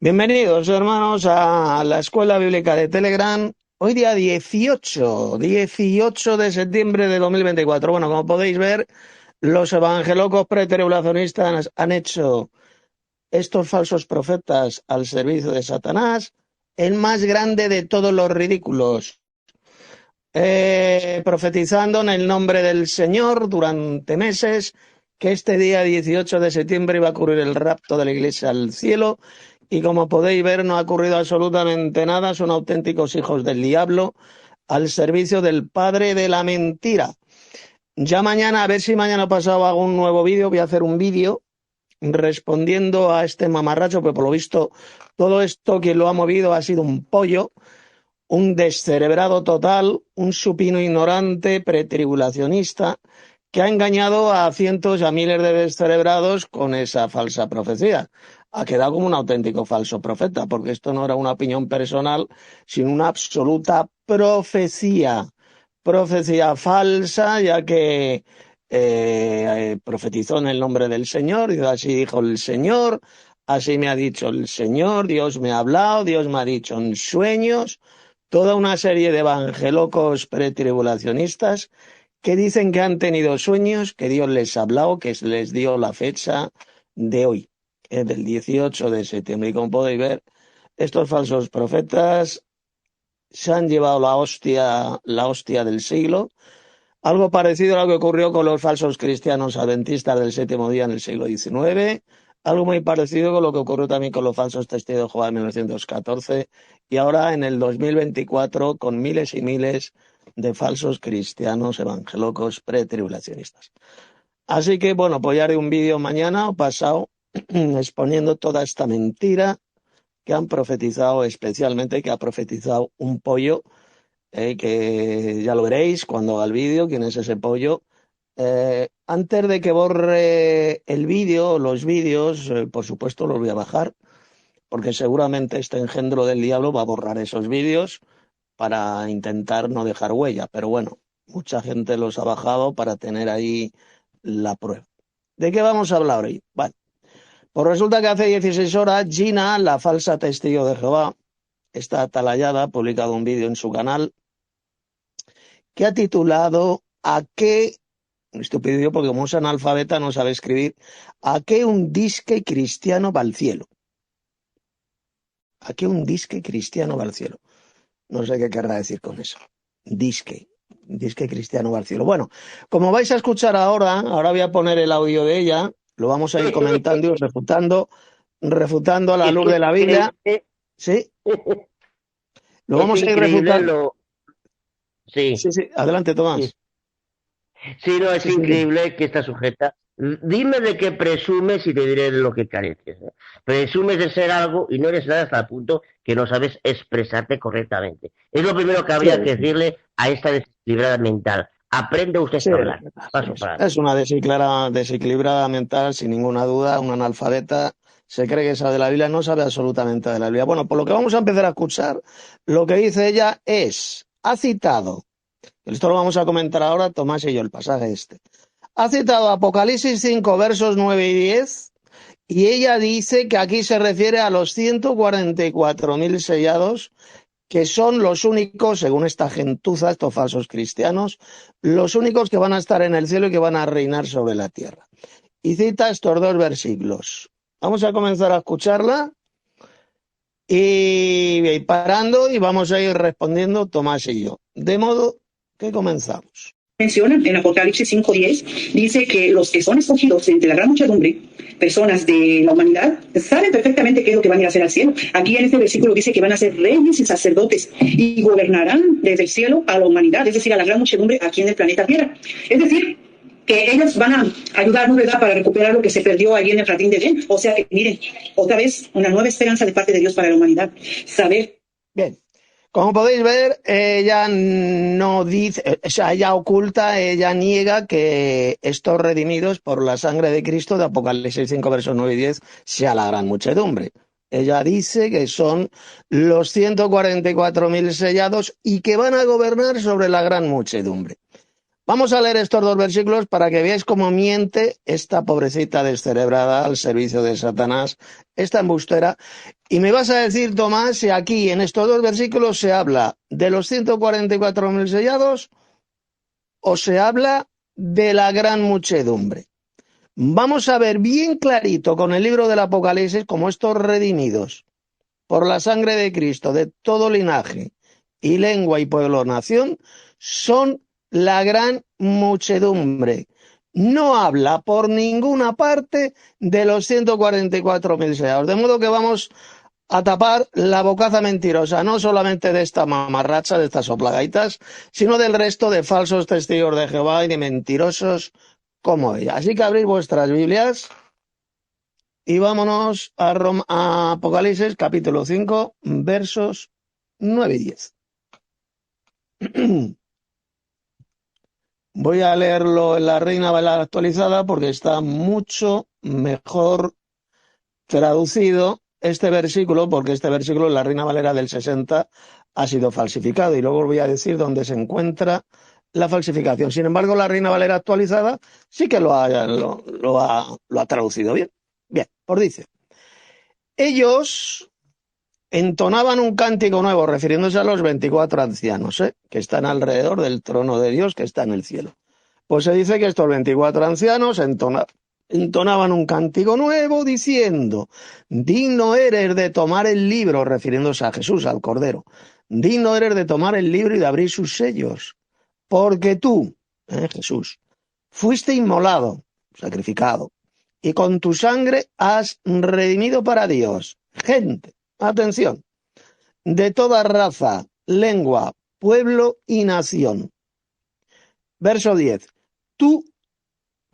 Bienvenidos, hermanos, a la Escuela Bíblica de Telegram. Hoy día 18 de septiembre de 2024. Bueno, como podéis ver, los evangelocos pretribulacionistas han hecho estos falsos profetas al servicio de Satanás, el más grande de todos los ridículos, profetizando en el nombre del Señor durante meses que este día 18 de septiembre iba a ocurrir el rapto de la Iglesia al cielo. Y como podéis ver, no ha ocurrido absolutamente nada, son auténticos hijos del diablo al servicio del padre de la mentira. Ya mañana, a ver si mañana pasado hago un nuevo vídeo, voy a hacer un vídeo respondiendo a este mamarracho, pero por lo visto todo esto quien lo ha movido ha sido un pollo, un descerebrado total, un supino ignorante, pretribulacionista, que ha engañado a cientos y a miles de descerebrados con esa falsa profecía. Ha quedado como un auténtico falso profeta, porque esto no era una opinión personal, sino una absoluta profecía. Profecía falsa, ya que profetizó en el nombre del Señor, y así dijo el Señor, así me ha dicho el Señor, Dios me ha hablado, Dios me ha dicho en sueños, toda una serie de evangelocos pretribulacionistas que dicen que han tenido sueños, que Dios les ha hablado, que les dio la fecha de hoy, del 18 de septiembre. Y como podéis ver, estos falsos profetas se han llevado la hostia del siglo, algo parecido a lo que ocurrió con los falsos cristianos adventistas del séptimo día en el siglo XIX, algo muy parecido con lo que ocurrió también con los falsos testigos de Jehová en 1914 y ahora en el 2024 con miles y miles de falsos cristianos evangelocos pretribulacionistas. Así que, bueno, pues ya haré un vídeo mañana o pasado exponiendo toda esta mentira que han profetizado, especialmente que ha profetizado un pollo, que ya lo veréis cuando haga el vídeo, quién es ese pollo. Antes de que borre el vídeo, los vídeos, por supuesto los voy a bajar, porque seguramente este engendro del diablo va a borrar esos vídeos para intentar no dejar huella. Pero bueno, mucha gente los ha bajado para tener ahí la prueba. ¿De qué vamos a hablar hoy? Vale. Pues resulta que hace 16 horas Gina, la falsa testigo de Jehová, está atalayada, ha publicado un vídeo en su canal que ha titulado ¿A qué? Estúpido porque como es analfabeta no sabe escribir. ¿A qué un disque cristiano va al cielo? ¿A qué un disque cristiano va al cielo? No sé qué querrá decir con eso. Disque. Disque cristiano va al cielo. Bueno, como vais a escuchar ahora voy a poner el audio de ella, lo vamos a ir comentando y refutando a la Es luz que de es la Biblia. increíble, Sí, lo es vamos a ir increíble refutando. lo... Sí, Sí, sí, adelante, sí, Tomás. sí, no, es Sí, sí, dime. increíble que está sujeta. Dime de qué presumes y te diré de lo que careces, ¿eh? Presumes de ser algo y no eres nada hasta el punto que no sabes expresarte correctamente. Es lo primero que Sí, habría que decirle a esta desequilibrada mental. Aprende usted sí, a hablar. Paso para es adelante. una desequilibrada mental, sin ninguna duda, una analfabeta. Se cree que sabe de la Biblia, no sabe absolutamente de la Biblia. Bueno, por lo que vamos a empezar a escuchar, lo que dice ella ha citado, esto lo vamos a comentar ahora, Tomás y yo, el pasaje este. Ha citado Apocalipsis 5 versos 9 y 10, y ella dice que aquí se refiere a los 144.000 sellados, que son los únicos, según esta gentuza, estos falsos cristianos, los únicos que van a estar en el cielo y que van a reinar sobre la tierra. Y cita estos dos versículos. Vamos a comenzar a escucharla y parando y vamos a ir respondiendo Tomás y yo. De modo que comenzamos. Menciona en Apocalipsis 5:10, dice que los que son escogidos entre la gran muchedumbre, personas de la humanidad, saben perfectamente qué es lo que van a ir a hacer al cielo. Aquí en este versículo dice que van a ser reyes y sacerdotes y gobernarán desde el cielo a la humanidad, es decir, a la gran muchedumbre aquí en el planeta Tierra. Es decir, que ellos van a ayudarnos, ¿verdad?, para recuperar lo que se perdió allí en el jardín de Edén. O sea que, miren, otra vez una nueva esperanza de parte de Dios para la humanidad. Saber. Bien. Como podéis ver, ella no dice, o sea, ella oculta, ella niega que estos redimidos por la sangre de Cristo de Apocalipsis 5, versos 9 y 10 sea la gran muchedumbre. Ella dice que son los 144.000 sellados y que van a gobernar sobre la gran muchedumbre. Vamos a leer estos dos versículos para que veáis cómo miente esta pobrecita descerebrada al servicio de Satanás, esta embustera. Y me vas a decir, Tomás, si aquí en estos dos versículos se habla de los 144.000 sellados o se habla de la gran muchedumbre. Vamos a ver bien clarito con el libro del Apocalipsis cómo estos redimidos por la sangre de Cristo de todo linaje y lengua y pueblo nación son la gran muchedumbre. No habla por ninguna parte de los 144.000 sellados. De modo que vamos a tapar la bocaza mentirosa, no solamente de esta mamarracha, de estas soplagaitas, sino del resto de falsos testigos de Jehová y de mentirosos como ella. Así que abrid vuestras Biblias y vámonos a Apocalipsis capítulo 5, versos 9 y 10. Voy a leerlo en la Reina Valera actualizada porque está mucho mejor traducido este versículo, porque este versículo en la Reina Valera del 60 ha sido falsificado y luego os voy a decir dónde se encuentra la falsificación. Sin embargo, la Reina Valera actualizada sí que lo ha traducido bien. Bien, pues dice: ellos entonaban un cántico nuevo, refiriéndose a los 24 ancianos, que están alrededor del trono de Dios que está en el cielo. Pues se dice que estos 24 ancianos entonaban un cántico nuevo diciendo: digno eres de tomar el libro, refiriéndose a Jesús, al Cordero. Digno eres de tomar el libro y de abrir sus sellos, porque tú, Jesús, fuiste inmolado, sacrificado, y con tu sangre has redimido para Dios gente, atención, de toda raza, lengua, pueblo y nación. Verso 10. Tú,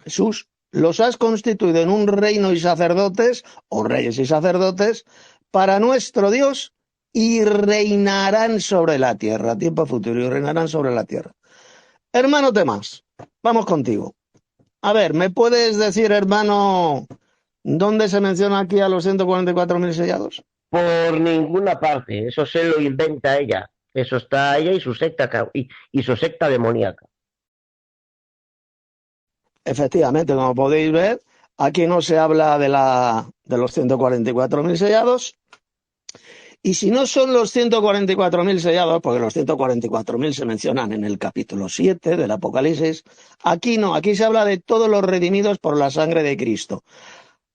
Jesús, los has constituido en un reino y sacerdotes, o reyes y sacerdotes, para nuestro Dios, y reinarán sobre la tierra, tiempo futuro, y reinarán sobre la tierra. Hermano Tomás, vamos contigo. A ver, ¿me puedes decir, hermano, dónde se menciona aquí a los 144.000 sellados? Por ninguna parte, eso se lo inventa ella. Eso está ella y su secta y su secta demoníaca. Efectivamente, como podéis ver, aquí no se habla de los 144.000 sellados. Y si no son los 144.000 sellados, porque los 144.000 se mencionan en el capítulo 7 del Apocalipsis, aquí no, aquí se habla de todos los redimidos por la sangre de Cristo.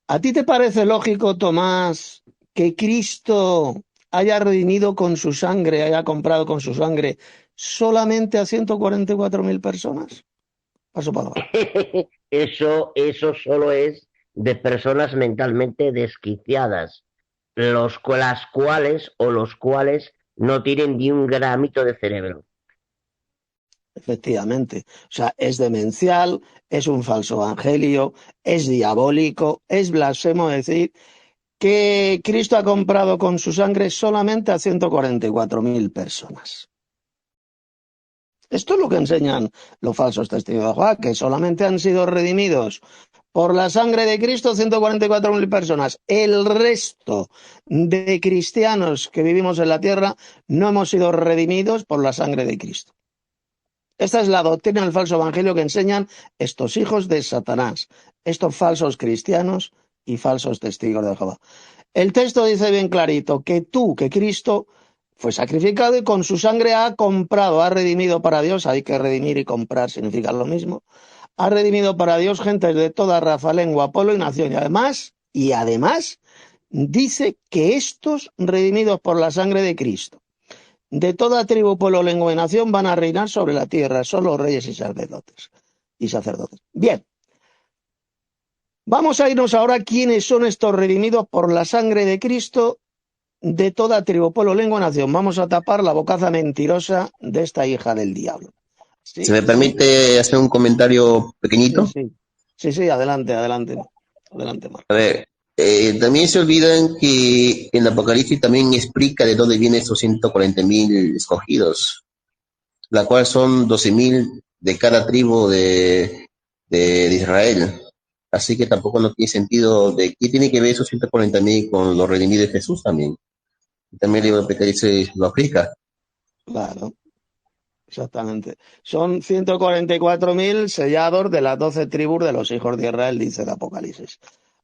¿A ti te parece lógico, Tomás, que Cristo haya redimido con su sangre, haya comprado con su sangre solamente a 144.000 personas? Paso palabra. Eso solo es de personas mentalmente desquiciadas, las cuales o los cuales no tienen ni un gramito de cerebro. Efectivamente. O sea, es demencial, es un falso evangelio, es diabólico, es blasfemo decir que Cristo ha comprado con su sangre solamente a 144.000 personas. Esto es lo que enseñan los falsos testigos de Jehová, que solamente han sido redimidos por la sangre de Cristo 144.000 personas. El resto de cristianos que vivimos en la tierra no hemos sido redimidos por la sangre de Cristo. Esta es la doctrina del falso evangelio que enseñan estos hijos de Satanás, estos falsos cristianos y falsos testigos de Jehová. El texto dice bien clarito que Cristo fue sacrificado y con su sangre ha comprado, ha redimido para Dios. Hay que redimir y comprar significa lo mismo. Ha redimido para Dios gentes de toda raza, lengua, pueblo y nación. Y además dice que estos redimidos por la sangre de Cristo, de toda tribu, pueblo, lengua y nación, van a reinar sobre la tierra. Son los reyes y sacerdotes. Bien. Vamos a irnos ahora a quiénes son estos redimidos por la sangre de Cristo de toda tribu, pueblo, lengua y nación. Vamos a tapar la bocaza mentirosa de esta hija del diablo. ¿Sí? ¿Se me permite hacer un comentario pequeñito? Sí, adelante, Marco. A ver, también se olvidan que en Apocalipsis también explica de dónde vienen estos 140.000 escogidos, la cual son 12.000 de cada tribu de Israel. Así que tampoco no tiene sentido de qué tiene que ver esos 140.000 con los redimidos de Jesús también. También el libro de Apocalipsis lo aplica. Claro. Exactamente. Son 144.000 sellados de las 12 tribus de los hijos de Israel, dice el Apocalipsis.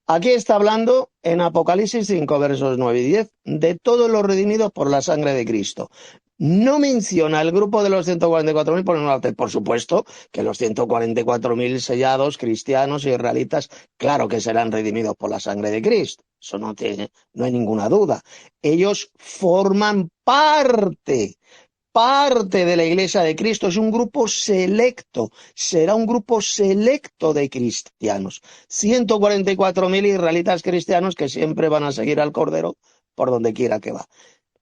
Aquí está hablando en Apocalipsis 5, versos 9 y 10, de todos los redimidos por la sangre de Cristo. No menciona el grupo de los 144.000 por una parte. Por supuesto que los 144.000 sellados cristianos y israelitas, claro que serán redimidos por la sangre de Cristo. Eso no hay ninguna duda. Ellos forman parte de la Iglesia de Cristo, es un grupo selecto, será un grupo selecto de cristianos. 144.000 israelitas cristianos que siempre van a seguir al Cordero por donde quiera que va.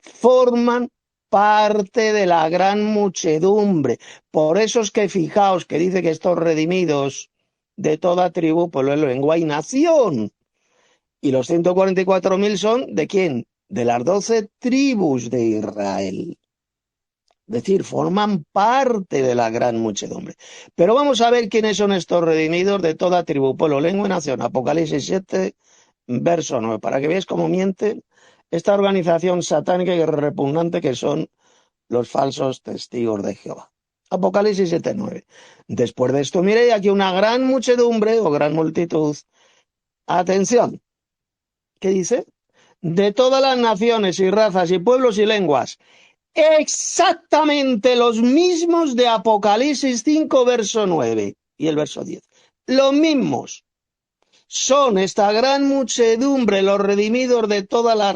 Forman parte de la gran muchedumbre. Por eso es que fijaos que dice que estos redimidos de toda tribu, pueblo, lengua y nación. Y los 144.000 son ¿de quién? De las 12 tribus de Israel. Es decir, forman parte de la gran muchedumbre. Pero vamos a ver quiénes son estos redimidos de toda tribu, pueblo, lengua y nación. Apocalipsis 7, verso 9, para que veáis cómo mienten esta organización satánica y repugnante que son los falsos testigos de Jehová. Apocalipsis 7, 9. Después de esto, miré aquí una gran muchedumbre o gran multitud. Atención, ¿qué dice? De todas las naciones y razas y pueblos y lenguas, exactamente los mismos de Apocalipsis 5, verso 9 y el verso 10. Los mismos son esta gran muchedumbre, los redimidos de todas las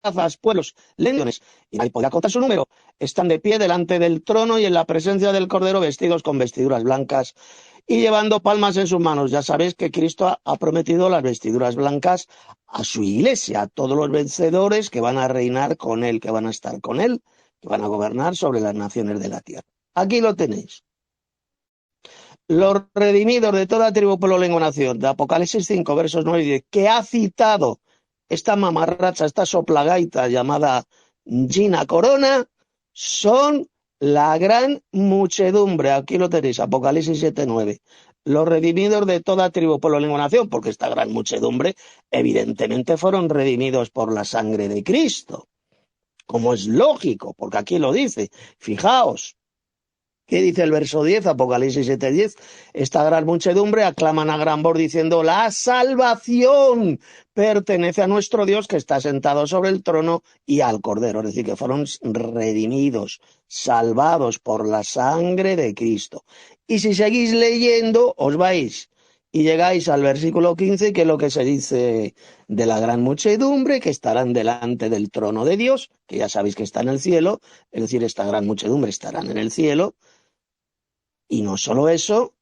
razas, pueblos, lenguas, y nadie podrá contar su número. Están de pie delante del trono y en la presencia del Cordero, vestidos con vestiduras blancas y llevando palmas en sus manos. Ya sabéis que Cristo ha prometido las vestiduras blancas a su iglesia, a todos los vencedores que van a reinar con él, que van a estar con él, que van a gobernar sobre las naciones de la tierra. Aquí lo tenéis. Los redimidos de toda tribu, pueblo, lengua, nación, de Apocalipsis 5, versos 9 y 10, que ha citado esta mamarracha, esta soplagaita llamada Gina Corona, son la gran muchedumbre. Aquí lo tenéis, Apocalipsis 7, 9. Los redimidos de toda tribu, pueblo, lengua, nación, porque esta gran muchedumbre evidentemente fueron redimidos por la sangre de Cristo, como es lógico, porque aquí lo dice. Fijaos. ¿Qué dice el verso 10, Apocalipsis 7:10? Esta gran muchedumbre aclaman a gran voz diciendo: la salvación pertenece a nuestro Dios que está sentado sobre el trono y al Cordero. Es decir, que fueron redimidos, salvados por la sangre de Cristo. Y si seguís leyendo, os vais y llegáis al versículo 15, que es lo que se dice de la gran muchedumbre, que estarán delante del trono de Dios, que ya sabéis que está en el cielo, es decir, esta gran muchedumbre estarán en el cielo. Y no solo eso,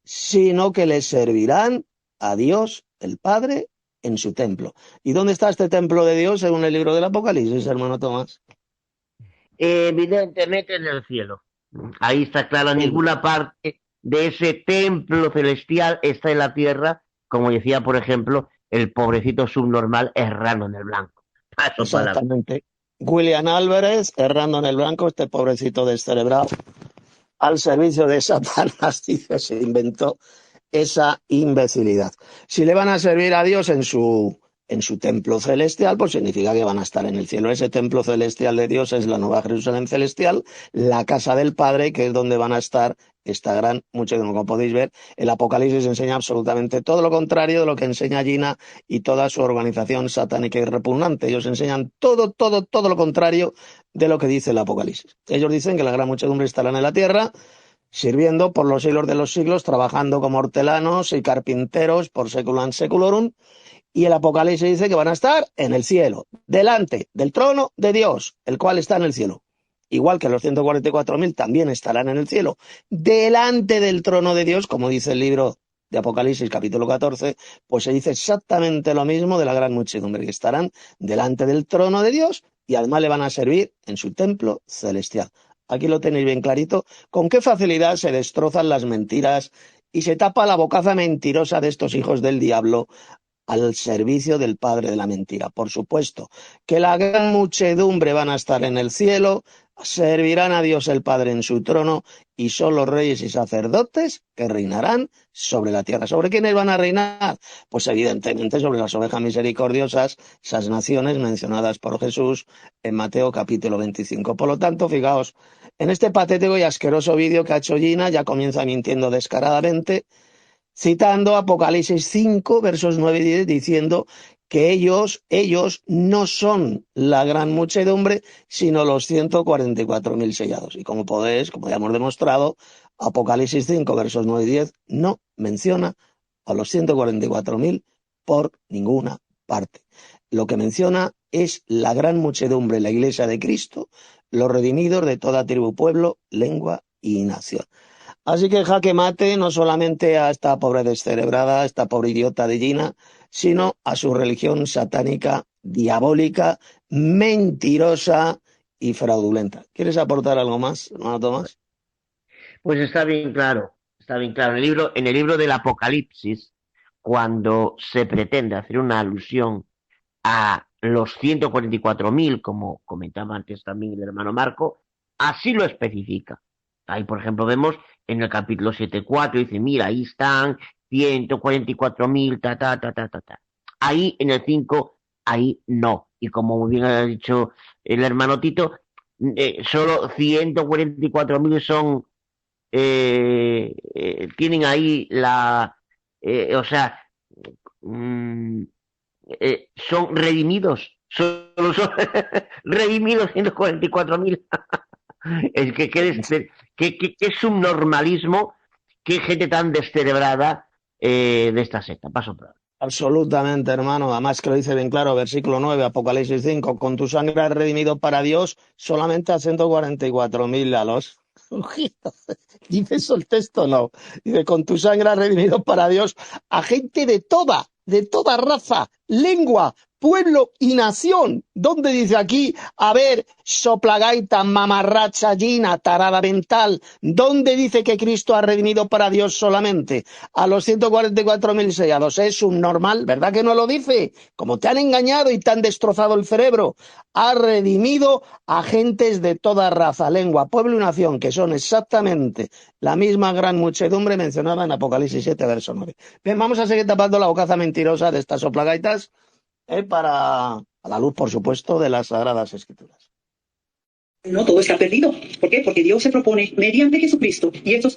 sino que le servirán a Dios, el Padre, en su templo. ¿Y dónde está este templo de Dios según el libro del Apocalipsis, hermano Tomás? Evidentemente en el cielo. Ahí está claro, Sí. ninguna parte de ese templo celestial está en la tierra, como decía, por ejemplo, el pobrecito subnormal errando en el blanco. Paso palabra. Exactamente. William Álvarez, errando en el blanco, este pobrecito descerebrado, al servicio de Satanás, dice, se inventó esa imbecilidad. Si le van a servir a Dios en su templo celestial, pues significa que van a estar en el cielo. Ese templo celestial de Dios es la Nueva Jerusalén celestial, la casa del Padre, que es donde van a estar esta gran muchedumbre. Como podéis ver, el Apocalipsis enseña absolutamente todo lo contrario de lo que enseña Gina y toda su organización satánica y repugnante. Ellos enseñan todo lo contrario de lo que dice el Apocalipsis. Ellos dicen que la gran muchedumbre estará en la tierra, sirviendo por los siglos de los siglos, trabajando como hortelanos y carpinteros por seculam seculorum, y el Apocalipsis dice que van a estar en el cielo, delante del trono de Dios, el cual está en el cielo. Igual que los 144.000 también estarán en el cielo, delante del trono de Dios, como dice el libro de Apocalipsis, capítulo 14, pues se dice exactamente lo mismo de la gran muchedumbre, que estarán delante del trono de Dios y además le van a servir en su templo celestial. Aquí lo tenéis bien clarito, con qué facilidad se destrozan las mentiras y se tapa la bocaza mentirosa de estos hijos del diablo al servicio del padre de la mentira. Por supuesto que la gran muchedumbre van a estar en el cielo, servirán a Dios el Padre en su trono y son los reyes y sacerdotes que reinarán sobre la tierra. ¿Sobre quiénes van a reinar? Pues evidentemente sobre las ovejas misericordiosas, esas naciones mencionadas por Jesús en Mateo capítulo 25. Por lo tanto, fijaos, en este patético y asqueroso vídeo que ha hecho Gina, ya comienza mintiendo descaradamente, citando Apocalipsis 5, versos 9 y 10, diciendo que ellos no son la gran muchedumbre, sino los 144.000 sellados. Y como ya hemos demostrado, Apocalipsis 5, versos 9 y 10 no menciona a los 144.000 por ninguna parte. Lo que menciona es la gran muchedumbre, la iglesia de Cristo, los redimidos de toda tribu, pueblo, lengua y nación. Así que jaque mate no solamente a esta pobre descerebrada, esta pobre idiota de Gina, sino a su religión satánica, diabólica, mentirosa y fraudulenta. ¿Quieres aportar algo más, hermano Tomás? Pues está bien claro, está bien claro. En el libro del Apocalipsis, cuando se pretende hacer una alusión a los 144.000, como comentaba antes también el hermano Marco, así lo especifica. Ahí, por ejemplo, vemos en el capítulo 7.4, dice, mira, ahí están 144.000, ta. Ahí en el 5, ahí no. Y como muy bien ha dicho el hermano Tito, solo 144.000 son, tienen ahí o sea, mm, son redimidos, solo son redimidos 144.000. Es que qué subnormalismo, qué gente tan descerebrada de esta secta. Paso por ahí. Absolutamente, hermano. Además que lo dice bien claro, versículo 9, Apocalipsis 5, con tu sangre has redimido para Dios solamente a 144.000 a los... Dice eso el texto, no. Dice, con tu sangre has redimido para Dios a gente de toda raza, lengua, pueblo y nación. ¿Dónde dice aquí? A ver, soplagaita, mamarracha, Gina, tarada mental. ¿Dónde dice que Cristo ha redimido para Dios solamente a los 144.000 sellados? Es un normal, ¿verdad que no lo dice? Como te han engañado y te han destrozado el cerebro. Ha redimido a gentes de toda raza, lengua, pueblo y nación, que son exactamente la misma gran muchedumbre mencionada en Apocalipsis 7, verso 9. Bien, vamos a seguir tapando la bocaza mentirosa de estas soplagaitas para a la luz, por supuesto, de las Sagradas Escrituras. No todo está perdido. ¿Por qué? Porque Dios se propone, mediante Jesucristo, y estas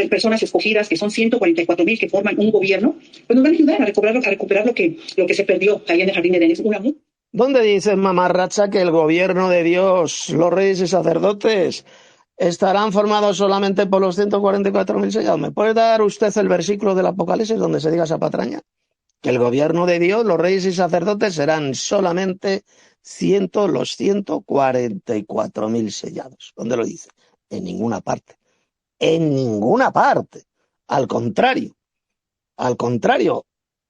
personas escogidas, que son 144.000 que forman un gobierno, pues nos van a ayudar a recuperar lo que se perdió ahí en el jardín de Edén. Es un amor. ¿Dónde dice mamarracha que el gobierno de Dios, los reyes y sacerdotes, estarán formados solamente por los 144.000 sellados? ¿Me puede dar usted el versículo del Apocalipsis donde se diga esa patraña? Que el gobierno de Dios, los reyes y sacerdotes serán solamente los 144.000 sellados. ¿Dónde lo dice? En ninguna parte. En ninguna parte. Al contrario,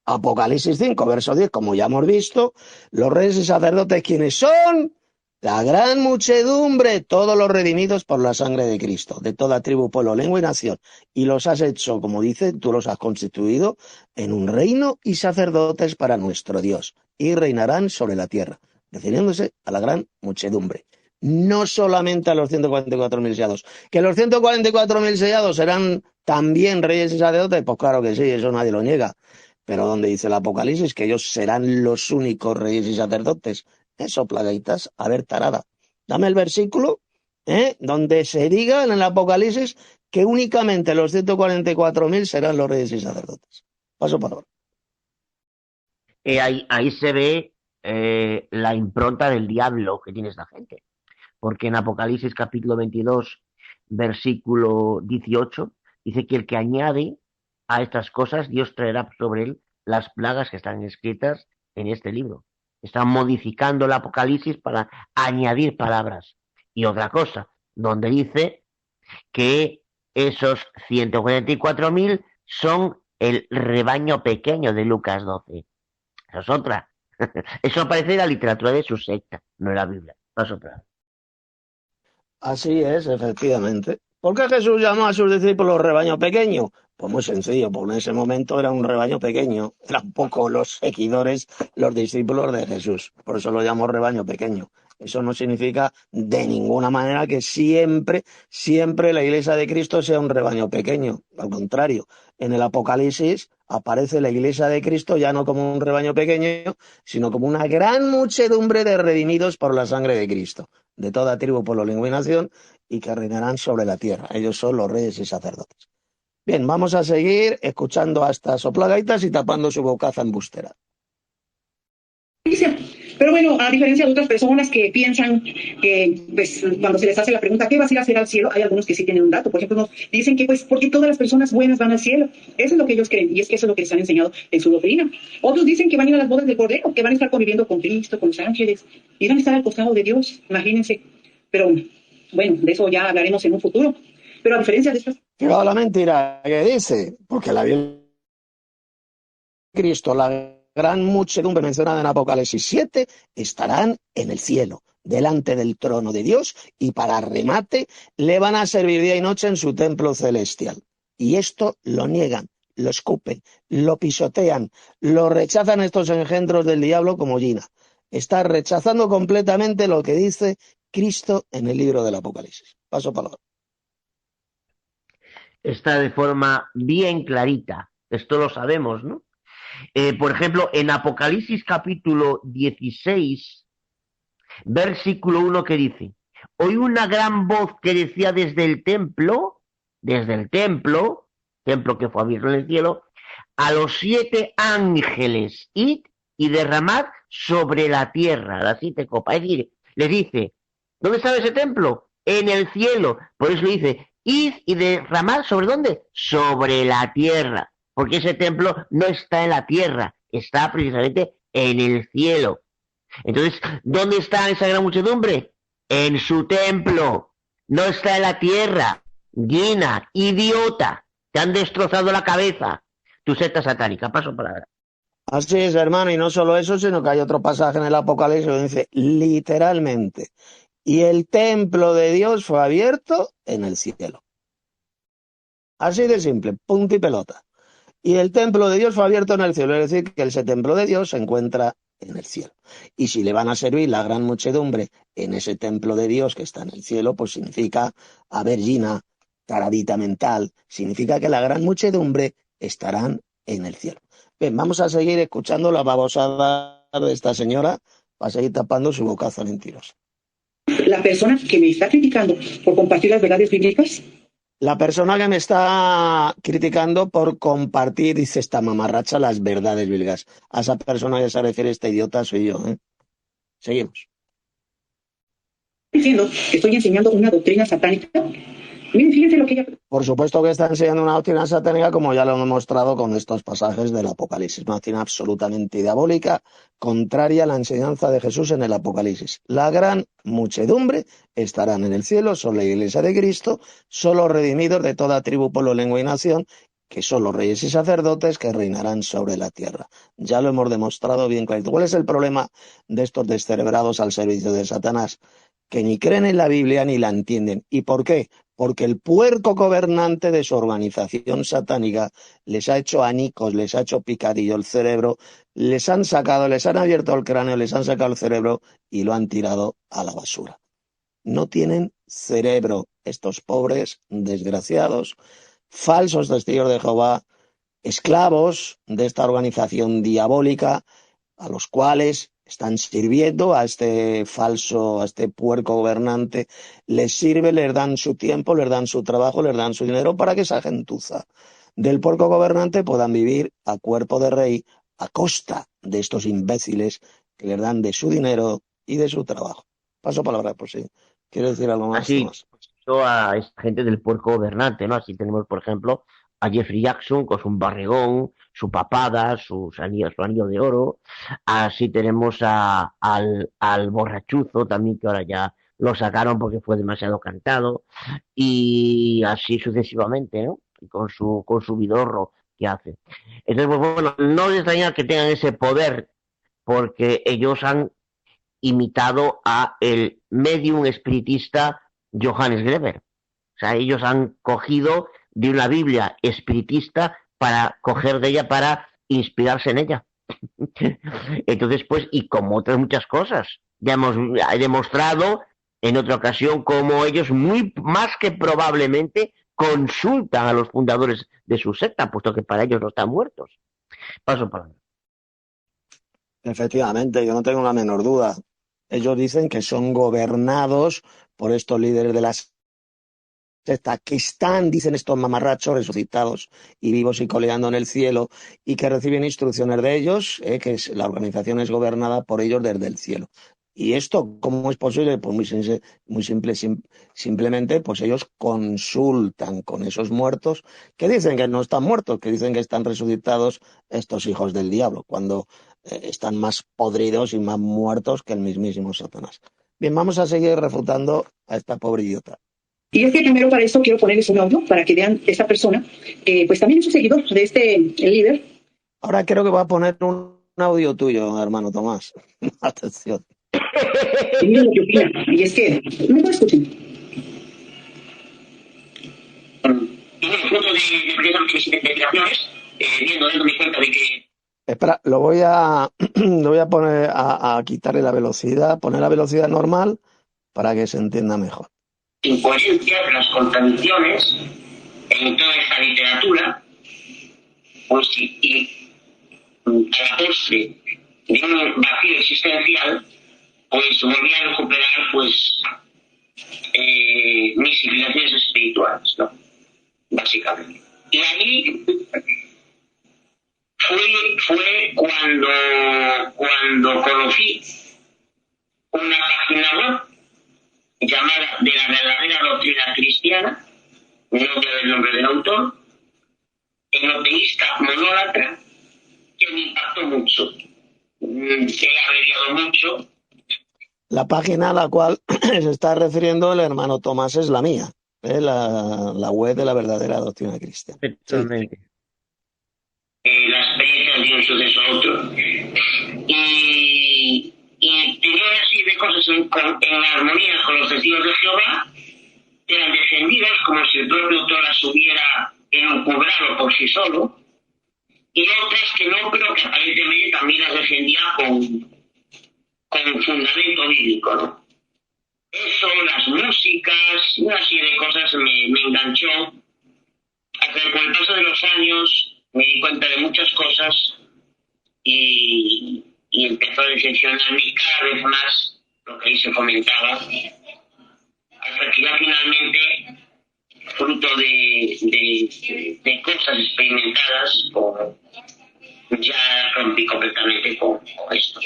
Apocalipsis 5, verso 10, como ya hemos visto, los reyes y sacerdotes, ¿quiénes son? La gran muchedumbre, todos los redimidos por la sangre de Cristo, de toda tribu, pueblo, lengua y nación. Y los has hecho, como dice, tú los has constituido en un reino y sacerdotes para nuestro Dios. Y reinarán sobre la tierra, refiriéndose a la gran muchedumbre. No solamente a los 144.000 sellados. ¿Que los 144.000 sellados serán también reyes y sacerdotes? Pues claro que sí, eso nadie lo niega. Pero donde dice el Apocalipsis que ellos serán los únicos reyes y sacerdotes. Eso, plagueitas, a ver, tarada. Dame el versículo, donde se diga en el Apocalipsis que únicamente los 144.000 serán los reyes y sacerdotes. Paso por ahora. Ahí se ve la impronta del diablo que tiene esta gente. Porque en Apocalipsis capítulo 22, versículo 18, dice que el que añade a estas cosas, Dios traerá sobre él las plagas que están escritas en este libro. Están modificando el Apocalipsis para añadir palabras. Y otra cosa, donde dice que esos 144.000 son el rebaño pequeño de Lucas 12. Eso es otra. Eso aparece en la literatura de su secta, no en la Biblia. Paso para. Así es, efectivamente. ¿Por qué Jesús llamó a sus discípulos rebaño pequeño? Pues muy sencillo, porque en ese momento era un rebaño pequeño. Eran pocos los seguidores, los discípulos de Jesús. Por eso lo llamó rebaño pequeño. Eso no significa de ninguna manera que siempre, siempre la Iglesia de Cristo sea un rebaño pequeño. Al contrario, en el Apocalipsis aparece la Iglesia de Cristo ya no como un rebaño pequeño, sino como una gran muchedumbre de redimidos por la sangre de Cristo, de toda tribu, pueblo, lengua y nación, y que reinarán sobre la tierra. Ellos son los reyes y sacerdotes. Bien, vamos a seguir escuchando a estas soplagaitas y tapando su bocaza embustera. Pero bueno, a diferencia de otras personas que piensan que, pues, cuando se les hace la pregunta, ¿qué vas a ir a hacer al cielo? Hay algunos que sí tienen un dato. Por ejemplo, nos dicen que, pues, porque todas las personas buenas van al cielo. Eso es lo que ellos creen, y es que eso es lo que les han enseñado en su doctrina. Otros dicen que van a ir a las bodas del Cordero, que van a estar conviviendo con Cristo, con los ángeles, y van a estar al costado de Dios, imagínense. Pero, bueno, de eso ya hablaremos en un futuro. Pero a diferencia de estas... Fijaos la mentira que dice, porque la Biblia de Cristo, la gran muchedumbre mencionada en Apocalipsis 7, estarán en el cielo, delante del trono de Dios, y para remate le van a servir día y noche en su templo celestial. Y esto lo niegan, lo escupen, lo pisotean, lo rechazan estos engendros del diablo como Gina. Está rechazando completamente lo que dice Cristo en el libro del Apocalipsis. Paso palabra. Está de forma bien clarita. Esto lo sabemos, ¿no? Por ejemplo, en Apocalipsis capítulo 16, versículo 1 que dice, oí una gran voz que decía desde el templo que fue abierto en el cielo, a los 7 ángeles, id y derramad sobre la tierra las 7 copas. Es decir, les dice, ¿dónde está ese templo? En el cielo. Por eso dice, id y derramad ¿sobre dónde? Sobre la tierra. Porque ese templo no está en la tierra, está precisamente en el cielo. Entonces, ¿dónde está esa gran muchedumbre? En su templo. No está en la tierra. Gina, idiota, te han destrozado la cabeza. Tu secta satánica. Paso palabra. Así es, hermano, y no solo eso, sino que hay otro pasaje en el Apocalipsis donde dice literalmente, y el templo de Dios fue abierto en el cielo. Así de simple, punto y pelota. Y el templo de Dios fue abierto en el cielo, es decir, que ese templo de Dios se encuentra en el cielo. Y si le van a servir la gran muchedumbre en ese templo de Dios que está en el cielo, pues significa, a ver, Gina, taradita mental, significa que la gran muchedumbre estarán en el cielo. Bien, vamos a seguir escuchando la babosada de esta señora para seguir tapando su bocaza mentirosa. La persona que me está criticando por compartir las verdades bíblicas, La persona que me está criticando por compartir, dice esta mamarracha, las verdades bíblicas. A esa persona que se refiere esta idiota soy yo, ¿eh? Seguimos. diciendo que estoy enseñando una doctrina satánica. Miren, fíjense lo que ella... Por supuesto que está enseñando una doctrina satánica, como ya lo hemos mostrado con estos pasajes del Apocalipsis. Una doctrina absolutamente diabólica, contraria a la enseñanza de Jesús en el Apocalipsis. La gran muchedumbre estarán en el cielo, son la Iglesia de Cristo, son los redimidos de toda tribu, pueblo, lengua y nación, que son los reyes y sacerdotes que reinarán sobre la tierra. Ya lo hemos demostrado bien clarito. ¿Cuál es el problema de estos descerebrados al servicio de Satanás? Que ni creen en la Biblia ni la entienden. ¿Y por qué? Porque el puerco gobernante de su organización satánica les ha hecho anicos, les ha hecho picadillo el cerebro, les han sacado, les han abierto el cráneo, les han sacado el cerebro y lo han tirado a la basura. No tienen cerebro estos pobres desgraciados, falsos testigos de Jehová, esclavos de esta organización diabólica, a los cuales están sirviendo a este falso, a este puerco gobernante, les sirve, les dan su tiempo, les dan su trabajo, les dan su dinero para que esa gentuza del puerco gobernante puedan vivir a cuerpo de rey a costa de estos imbéciles que les dan de su dinero y de su trabajo. Paso palabra, por si quiero decir algo más, Así, Tomás. a esta gente del puerco gobernante, ¿no? Así tenemos, por ejemplo, a Jeffrey Jackson con su barrigón, su papada, su anillo de oro. Así tenemos al borrachuzo también, que ahora ya lo sacaron porque fue demasiado cantado. Y así sucesivamente, ¿no? Y con su vidorro que hace. Entonces, pues bueno, no les extraña que tengan ese poder, porque ellos han imitado a el medium espiritista Johannes Greber. O sea, ellos han cogido de una Biblia espiritista para coger de ella para inspirarse en ella. Entonces, pues, y como otras muchas cosas. Ya hemos demostrado en otra ocasión cómo ellos muy más que probablemente consultan a los fundadores de su secta, puesto que para ellos no están muertos. Paso palabra. Efectivamente, yo no tengo la menor duda. Ellos dicen que son gobernados por estos líderes de la secta, que están, dicen estos mamarrachos, resucitados y vivos y coleando en el cielo, y que reciben instrucciones de ellos, la organización es gobernada por ellos desde el cielo. ¿Y esto cómo es posible? Pues muy simple, simplemente pues ellos consultan con esos muertos, que dicen que no están muertos, que dicen que están resucitados, estos hijos del diablo, cuando están más podridos y más muertos que el mismísimo Satanás. Bien, vamos a seguir refutando a esta pobre idiota. Y es que primero para eso quiero ponerles un audio para que vean esta persona, pues también es un seguidor de el líder. Ahora creo que va a poner un audio tuyo, hermano Tomás. Atención. Y miren lo que opina. Y es que, mejor escuchen. Y bueno, fruto de precisamente mis investigaciones, dándome cuenta de que... Espera, lo voy a poner a quitarle la velocidad, poner la velocidad normal para que se entienda mejor. Incoherencia de las contradicciones en toda esta literatura, pues y a la postre de un vacío existencial, pues volví a recuperar pues mis civilizaciones espirituales, ¿no? Básicamente. Y ahí fue cuando conocí una página web llamada De la verdadera doctrina cristiana, no tengo el nombre del autor, enoteísta monólatra, que me impactó mucho. He abreviado mucho. La página a la cual se está refiriendo el hermano Tomás es la mía, la web de la verdadera doctrina cristiana. Perfectamente. La experiencia de un suceso a otro. Y tenía así de cosas en armonía con los testigos de Jehová, eran defendidas como si el propio autor las hubiera elucubrado por sí solo, y otras que no, pero que aparentemente también las defendía con fundamento bíblico, ¿no? Eso, las músicas, una serie de cosas me enganchó, hasta que con el paso de los años me di cuenta de muchas cosas y empezó a decepcionarme cada vez más lo que ahí se comentaba, hasta que ya finalmente, fruto de cosas experimentadas, ya rompí completamente con esto.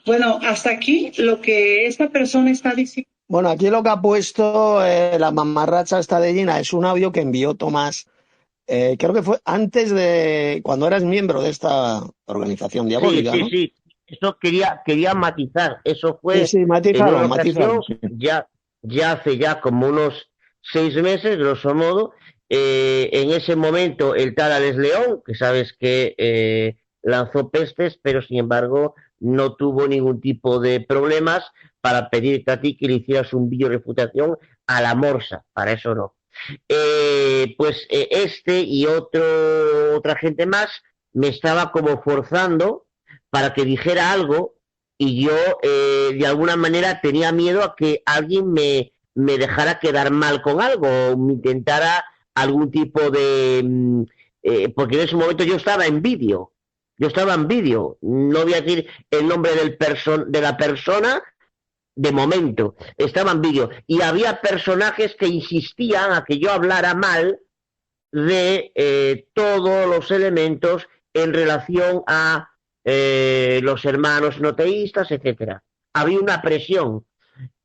Bueno, hasta aquí lo que esta persona está diciendo. Bueno, aquí lo que ha puesto la mamarracha esta de Gina es un audio que envió Tomás. Creo que fue antes de cuando eras miembro de esta organización diabólica, sí, ¿no? Sí. Eso quería matizar. Eso fue Sí, en matízalo, una ocasión, sí. ya hace como unos 6 meses, grosso modo. En ese momento el tal Alex León, que sabes que lanzó pestes, pero sin embargo no tuvo ningún tipo de problemas para pedirte a ti que le hicieras un vídeo refutación a la morsa. Para eso no. Este y otra gente más me estaba como forzando para que dijera algo, y yo de alguna manera tenía miedo a que alguien me dejara quedar mal con algo, o me intentara algún tipo de... porque en ese momento yo estaba en vídeo, no voy a decir el nombre de la persona, de momento, estaba en vídeo, y había personajes que insistían a que yo hablara mal de todos los elementos en relación a los hermanos noteístas, etcétera. Había una presión,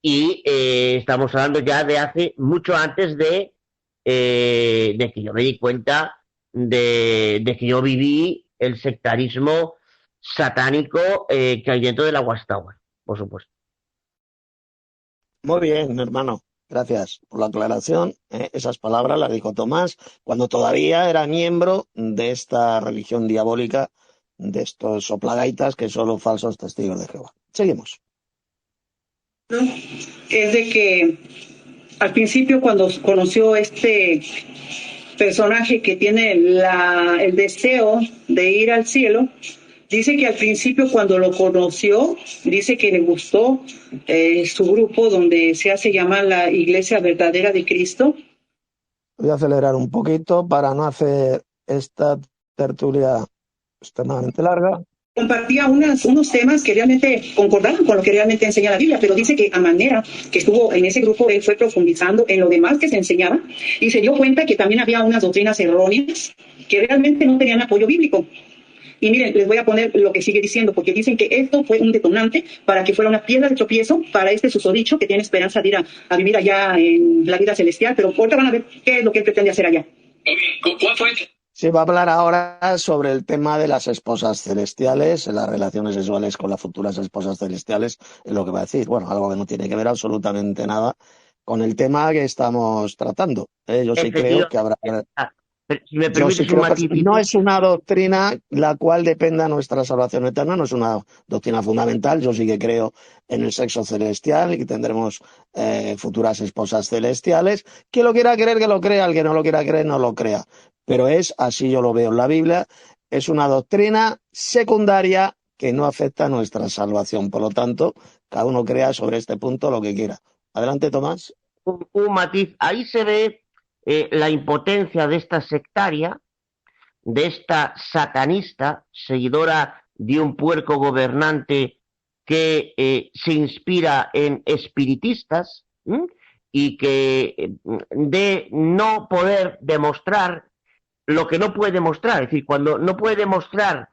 y estamos hablando ya de hace mucho antes de que yo me di cuenta de que yo viví el sectarismo satánico que hay dentro de la Watchtower, por supuesto. Muy bien, hermano. Gracias por la aclaración. Esas palabras las dijo Tomás cuando todavía era miembro de esta religión diabólica, de estos soplagaitas que son los falsos testigos de Jehová. Seguimos. Es de que al principio, cuando conoció este personaje que tiene el deseo de ir al cielo, Dice que al principio cuando lo conoció, dice que le gustó su grupo donde se hace llamar la Iglesia Verdadera de Cristo. Voy a acelerar un poquito para no hacer esta tertulia extremadamente larga. Compartía unos temas que realmente concordaban con lo que realmente enseña la Biblia, pero dice que a manera que estuvo en ese grupo, él fue profundizando en lo demás que se enseñaba y se dio cuenta que también había unas doctrinas erróneas que realmente no tenían apoyo bíblico. Y miren, les voy a poner lo que sigue diciendo, porque dicen que esto fue un detonante para que fuera una piedra de tropiezo para este susodicho que tiene esperanza de ir a vivir allá en la vida celestial, pero ahorita van a ver qué es lo que él pretende hacer allá. ¿Cuál fue? Se va a hablar ahora sobre el tema de las esposas celestiales, las relaciones sexuales con las futuras esposas celestiales, es lo que va a decir. Bueno, algo que no tiene que ver absolutamente nada con el tema que estamos tratando. Yo sí creo que habrá... Pero si me Yo permites sí un creo que matiz, no es una doctrina la cual dependa de nuestra salvación eterna, no es una doctrina fundamental. Yo sí que creo en el sexo celestial y que tendremos futuras esposas celestiales. Quien lo quiera creer, que lo crea, el que no lo quiera creer, no lo crea. Pero es, así yo lo veo en la Biblia, es una doctrina secundaria que no afecta a nuestra salvación. Por lo tanto, cada uno crea sobre este punto lo que quiera. Adelante, Tomás. un matiz. Ahí se ve la impotencia de esta sectaria, de esta satanista, seguidora de un puerco gobernante que se inspira en espiritistas, ¿m? Y que de no poder demostrar lo que no puede demostrar. Es decir, cuando no puede demostrar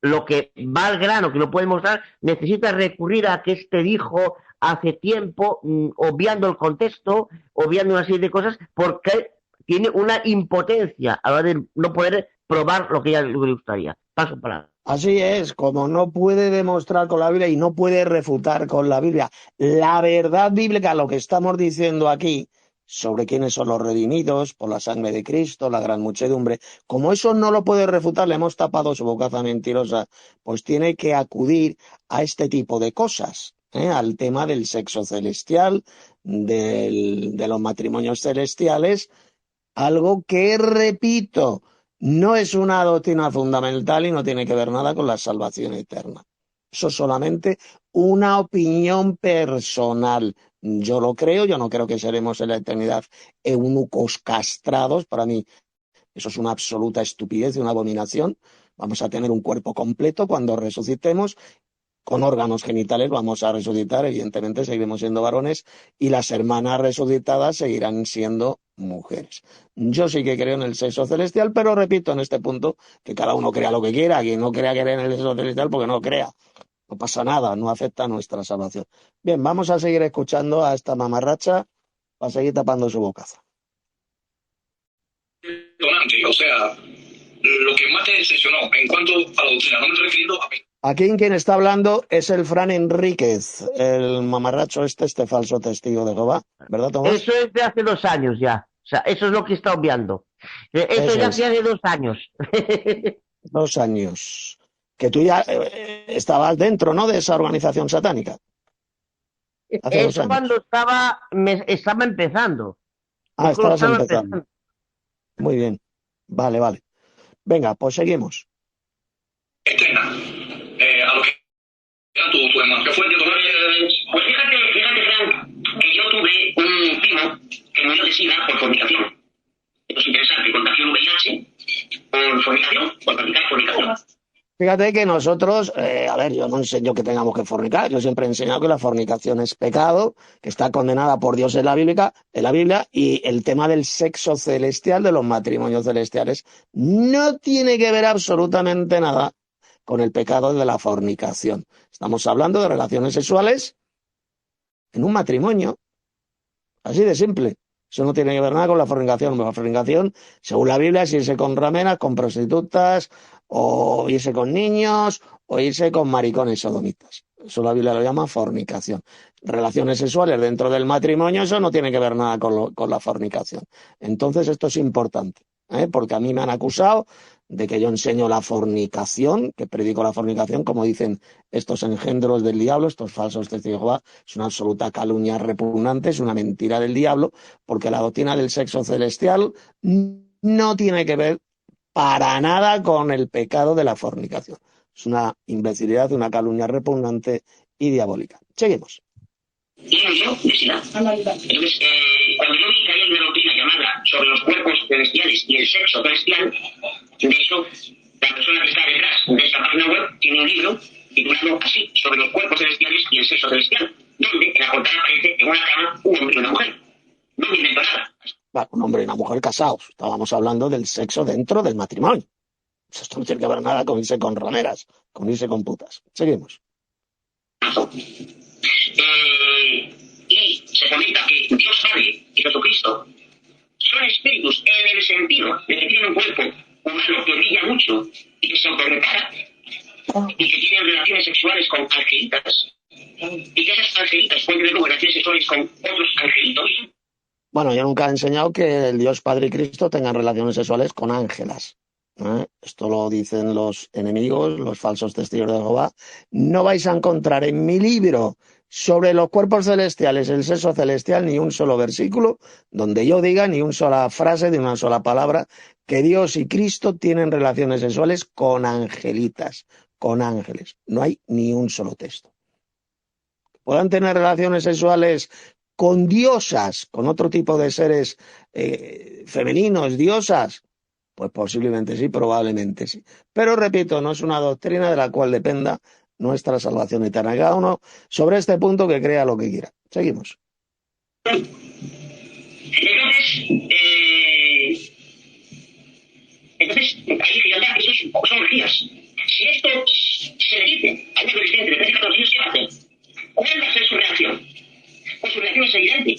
lo que va al grano, que no puede demostrar, necesita recurrir a que este dijo hace tiempo, obviando el contexto, obviando una serie de cosas, porque tiene una impotencia a la hora de no poder probar lo que ella le gustaría. Paso para. Así es, como no puede demostrar con la Biblia y no puede refutar con la Biblia la verdad bíblica, lo que estamos diciendo aquí sobre quiénes son los redimidos por la sangre de Cristo, la gran muchedumbre, como eso no lo puede refutar, le hemos tapado su bocaza mentirosa, pues tiene que acudir a este tipo de cosas, al tema del sexo celestial, de los matrimonios celestiales, algo que, repito, no es una doctrina fundamental y no tiene que ver nada con la salvación eterna. Eso es solamente una opinión personal. Yo lo creo, yo no creo que seremos en la eternidad eunucos castrados. Para mí eso es una absoluta estupidez y una abominación. Vamos a tener un cuerpo completo cuando resucitemos. Con órganos genitales vamos a resucitar, evidentemente seguiremos siendo varones y las hermanas resucitadas seguirán siendo mujeres. Yo sí que creo en el sexo celestial, pero repito en este punto que cada uno crea lo que quiera, quien no crea creer en el sexo celestial porque no crea. No pasa nada, no afecta a nuestra salvación. Bien, vamos a seguir escuchando a esta mamarracha para seguir tapando su bocaza. O sea, lo que más te decepcionó en cuanto a la doctrina, no me estoy refiriendo a... Aquí quien está hablando es el Fran Enríquez, el mamarracho este falso testigo de Jehová, ¿verdad, Tomás? Eso es de hace 2 años ya. O sea, eso es lo que está obviando. Eso ya hacía de 2 años. 2 años. Que tú ya estabas dentro, ¿no?, de esa organización satánica. Hace 2 Es años. cuando estaba empezando. Ah, Es cuando estabas estaba empezando. Muy bien. Vale, vale. Venga, pues seguimos. Eterna. A lo que era tu hermano. ¿Qué fue el de Pues fíjate, Frank, que yo tuve un primo que murió de SIDA por fornicación. Esto es interesante, contagió el VIH por fornicación, por practicar fornicación. Fíjate que nosotros, a ver, yo no enseño que tengamos que fornicar, yo siempre he enseñado que la fornicación es pecado, que está condenada por Dios en la Biblia, y el tema del sexo celestial, de los matrimonios celestiales, no tiene que ver absolutamente nada con el pecado de la fornicación. Estamos hablando de relaciones sexuales en un matrimonio, así de simple. Eso no tiene que ver nada con la fornicación. La fornicación, según la Biblia, es irse con rameras, con prostitutas, o irse con niños, o irse con maricones sodomitas. Eso la Biblia lo llama fornicación. Relaciones sexuales dentro del matrimonio, eso no tiene que ver nada con la fornicación. Entonces esto es importante, porque a mí me han acusado de que yo enseño la fornicación, que predico la fornicación, como dicen estos engendros del diablo, estos falsos testigos de Jehová. Es una absoluta calumnia repugnante, es una mentira del diablo, porque la doctrina del sexo celestial no tiene que ver para nada con el pecado de la fornicación. Es una imbecilidad, una calumnia repugnante y diabólica. Seguimos. Y no yo, necesidad. Entonces, cuando yo vi que hay una doctrina llamada sobre los cuerpos celestiales y el sexo celestial, de hecho, la persona que está detrás de esta página web tiene un libro titulado así, sobre los cuerpos celestiales y el sexo celestial, donde en la portada aparece en una cama un hombre y una mujer. No me invento nada. Bueno, un hombre y una mujer casados. Estábamos hablando del sexo dentro del matrimonio. Esto no tiene que ver nada con irse con rameras, con irse con putas. Seguimos. Y se comenta que Dios Padre y Jesucristo son espíritus en el sentido de que tienen un cuerpo humano que brilla mucho y que se autorrepara y que tienen relaciones sexuales con angelitas y que esas angelitas pueden tener relaciones sexuales con otros angelitos. Bueno, yo nunca he enseñado que el Dios Padre y Cristo tengan relaciones sexuales con ángelas. Esto lo dicen los enemigos, los falsos testigos de Jehová. No vais a encontrar en mi libro sobre los cuerpos celestiales, el sexo celestial, ni un solo versículo donde yo diga ni una sola frase de una sola palabra que Dios y Cristo tienen relaciones sexuales con angelitas, con ángeles. No hay ni un solo texto. Puedan tener relaciones sexuales con diosas, con otro tipo de seres femeninos, diosas, pues posiblemente sí, probablemente sí. Pero repito, no es una doctrina de la cual dependa nuestra salvación eterna. Cada uno sobre este punto que crea lo que quiera. Seguimos. Entonces, ahí dije yo, ya, eso son energías. Si esto se le dice a un adolescente de 13 14 años, ¿qué va a hacer? ¿Cuál va a ser su reacción? Pues su reacción es evidente.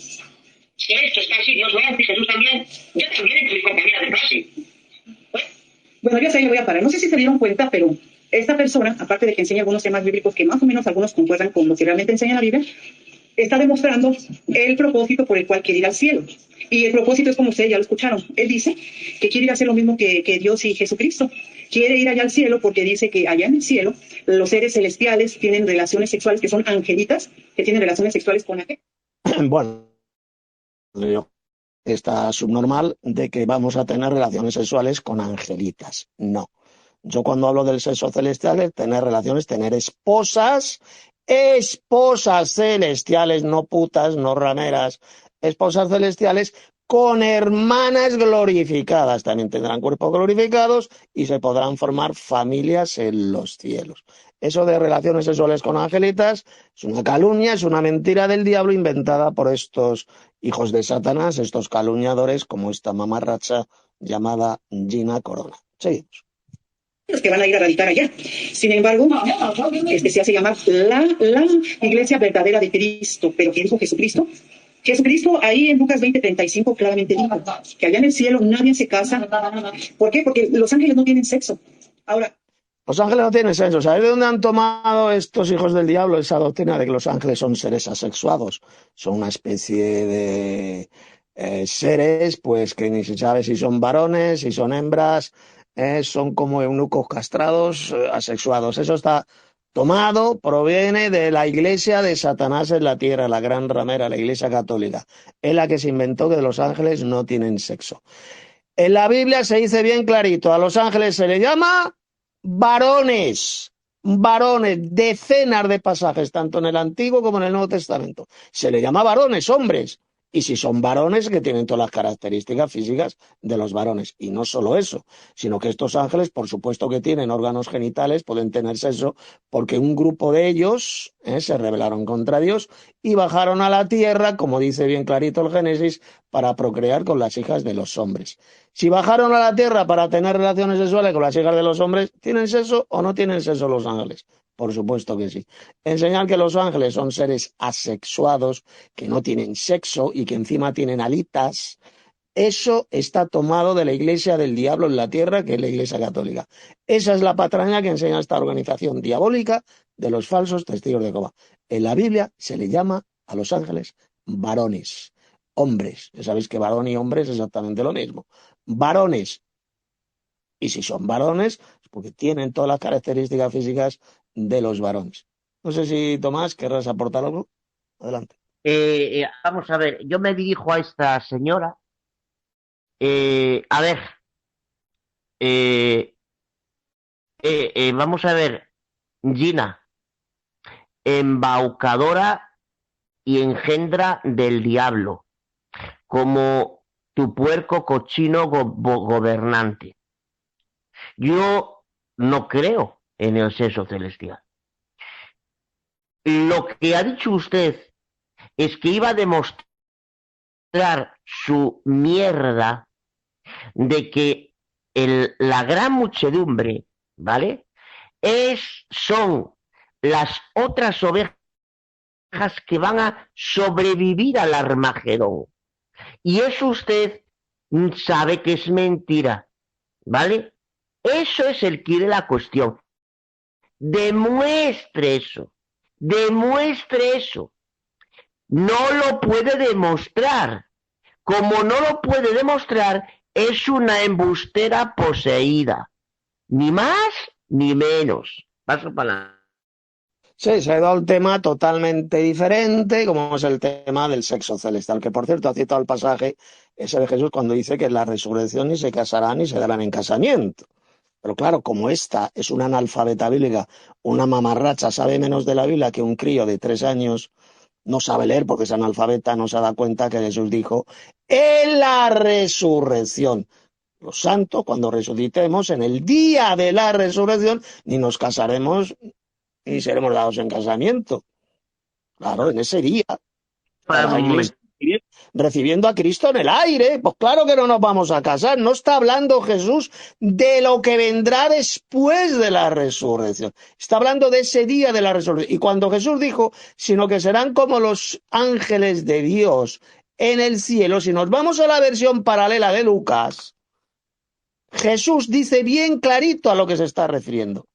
Si esto está así, Dios lo hace, Jesús también, yo también entre mis compañeras de clase. Bueno, yo ahí le voy a parar. No sé si se dieron cuenta, pero esta persona, aparte de que enseña algunos temas bíblicos que más o menos algunos concuerdan con lo que realmente enseña la Biblia, está demostrando el propósito por el cual quiere ir al cielo. Y el propósito es como ustedes ya lo escucharon. Él dice que quiere ir a hacer lo mismo que Dios y Jesucristo. Quiere ir allá al cielo porque dice que allá en el cielo los seres celestiales tienen relaciones sexuales, que son angelitas, que tienen relaciones sexuales con aquel. Bueno, está subnormal de que vamos a tener relaciones sexuales con angelitas. No. Yo cuando hablo del sexo celestial es tener relaciones, tener esposas celestiales, no putas, no rameras, esposas celestiales con hermanas glorificadas. También tendrán cuerpos glorificados y se podrán formar familias en los cielos. Eso de relaciones sexuales con angelitas es una calumnia, es una mentira del diablo inventada por estos hijos de Satanás, estos calumniadores como esta mamarracha llamada Gina Corona. Seguimos. Que van a ir a radicar allá. Sin embargo, se hace llamar la iglesia verdadera de Cristo. Pero ¿qué dijo Jesucristo? Jesucristo ahí en Lucas 20:35 claramente dijo que allá en el cielo nadie se casa. ¿Por qué? Porque los ángeles no tienen sexo. Ahora, los ángeles no tienen sexo. ¿Sabes de dónde han tomado estos hijos del diablo esa doctrina de que los ángeles son seres asexuados? Son una especie de seres, pues que ni se sabe si son varones, si son hembras, son como eunucos castrados, asexuados. Eso está tomado, proviene de la iglesia de Satanás en la tierra, la gran ramera, la iglesia católica. Es la que se inventó que los ángeles no tienen sexo. En la Biblia se dice bien clarito, a los ángeles se les llama varones, decenas de pasajes, tanto en el Antiguo como en el Nuevo Testamento. Se les llama varones, hombres. Y si son varones, que tienen todas las características físicas de los varones. Y no solo eso, sino que estos ángeles, por supuesto que tienen órganos genitales, pueden tener sexo, porque un grupo de ellos se rebelaron contra Dios y bajaron a la tierra, como dice bien clarito el Génesis, para procrear con las hijas de los hombres. Si bajaron a la tierra para tener relaciones sexuales con las hijas de los hombres, ¿tienen sexo o no tienen sexo los ángeles? Por supuesto que sí. Enseñar que los ángeles son seres asexuados, que no tienen sexo y que encima tienen alitas, eso está tomado de la iglesia del diablo en la tierra, que es la iglesia católica. Esa es la patraña que enseña esta organización diabólica de los falsos testigos de Jehová. En la Biblia se le llama a los ángeles varones, hombres. Ya sabéis que varón y hombre es exactamente lo mismo. Varones. Y si son varones, es porque tienen todas las características físicas de los varones. No sé si, Tomás, querrás aportar algo. Adelante. Vamos a ver, yo me dirijo a esta señora. A ver, vamos a ver, Gina, embaucadora y engendra del diablo, como tu puerco cochino gobernante. Yo no creo en el sexo celestial. Lo que ha dicho usted es que iba a demostrar su mierda de que la gran muchedumbre, ¿vale? Son las otras ovejas que van a sobrevivir al Armagedón. Y eso usted sabe que es mentira, ¿vale? Eso es el quid de la cuestión. Demuestre eso. Demuestre eso. No lo puede demostrar. Como no lo puede demostrar, es una embustera poseída. Ni más ni menos. Paso para la... Sí, se ha ido a un tema totalmente diferente, como es el tema del sexo celestial, que por cierto ha citado el pasaje ese de Jesús cuando dice que en la resurrección ni se casarán ni se darán en casamiento. Pero claro, como esta es una analfabeta bíblica, una mamarracha, sabe menos de la Biblia que un crío de 3 años, no sabe leer porque es analfabeta, no se da cuenta que Jesús dijo, en la resurrección. Los santos, cuando resucitemos, en el día de la resurrección, ni nos casaremos ni seremos dados en casamiento. Claro, en ese día, Para la un iglesia momento. recibiendo a Cristo en el aire. Pues claro que no nos vamos a casar. No está hablando Jesús de lo que vendrá después de la resurrección. Está hablando de ese día de la resurrección. Y cuando Jesús dijo, sino que serán como los ángeles de Dios en el cielo, si nos vamos a la versión paralela de Lucas, Jesús dice bien clarito a lo que se está refiriendo.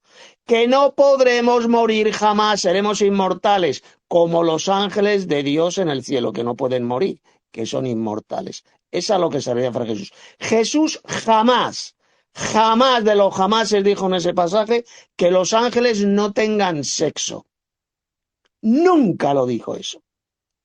Que no podremos morir jamás, seremos inmortales, como los ángeles de Dios en el cielo, que no pueden morir, que son inmortales. Es a lo que se refiere Jesús. Jesús jamás, jamás de los jamases dijo en ese pasaje que los ángeles no tengan sexo. Nunca lo dijo eso.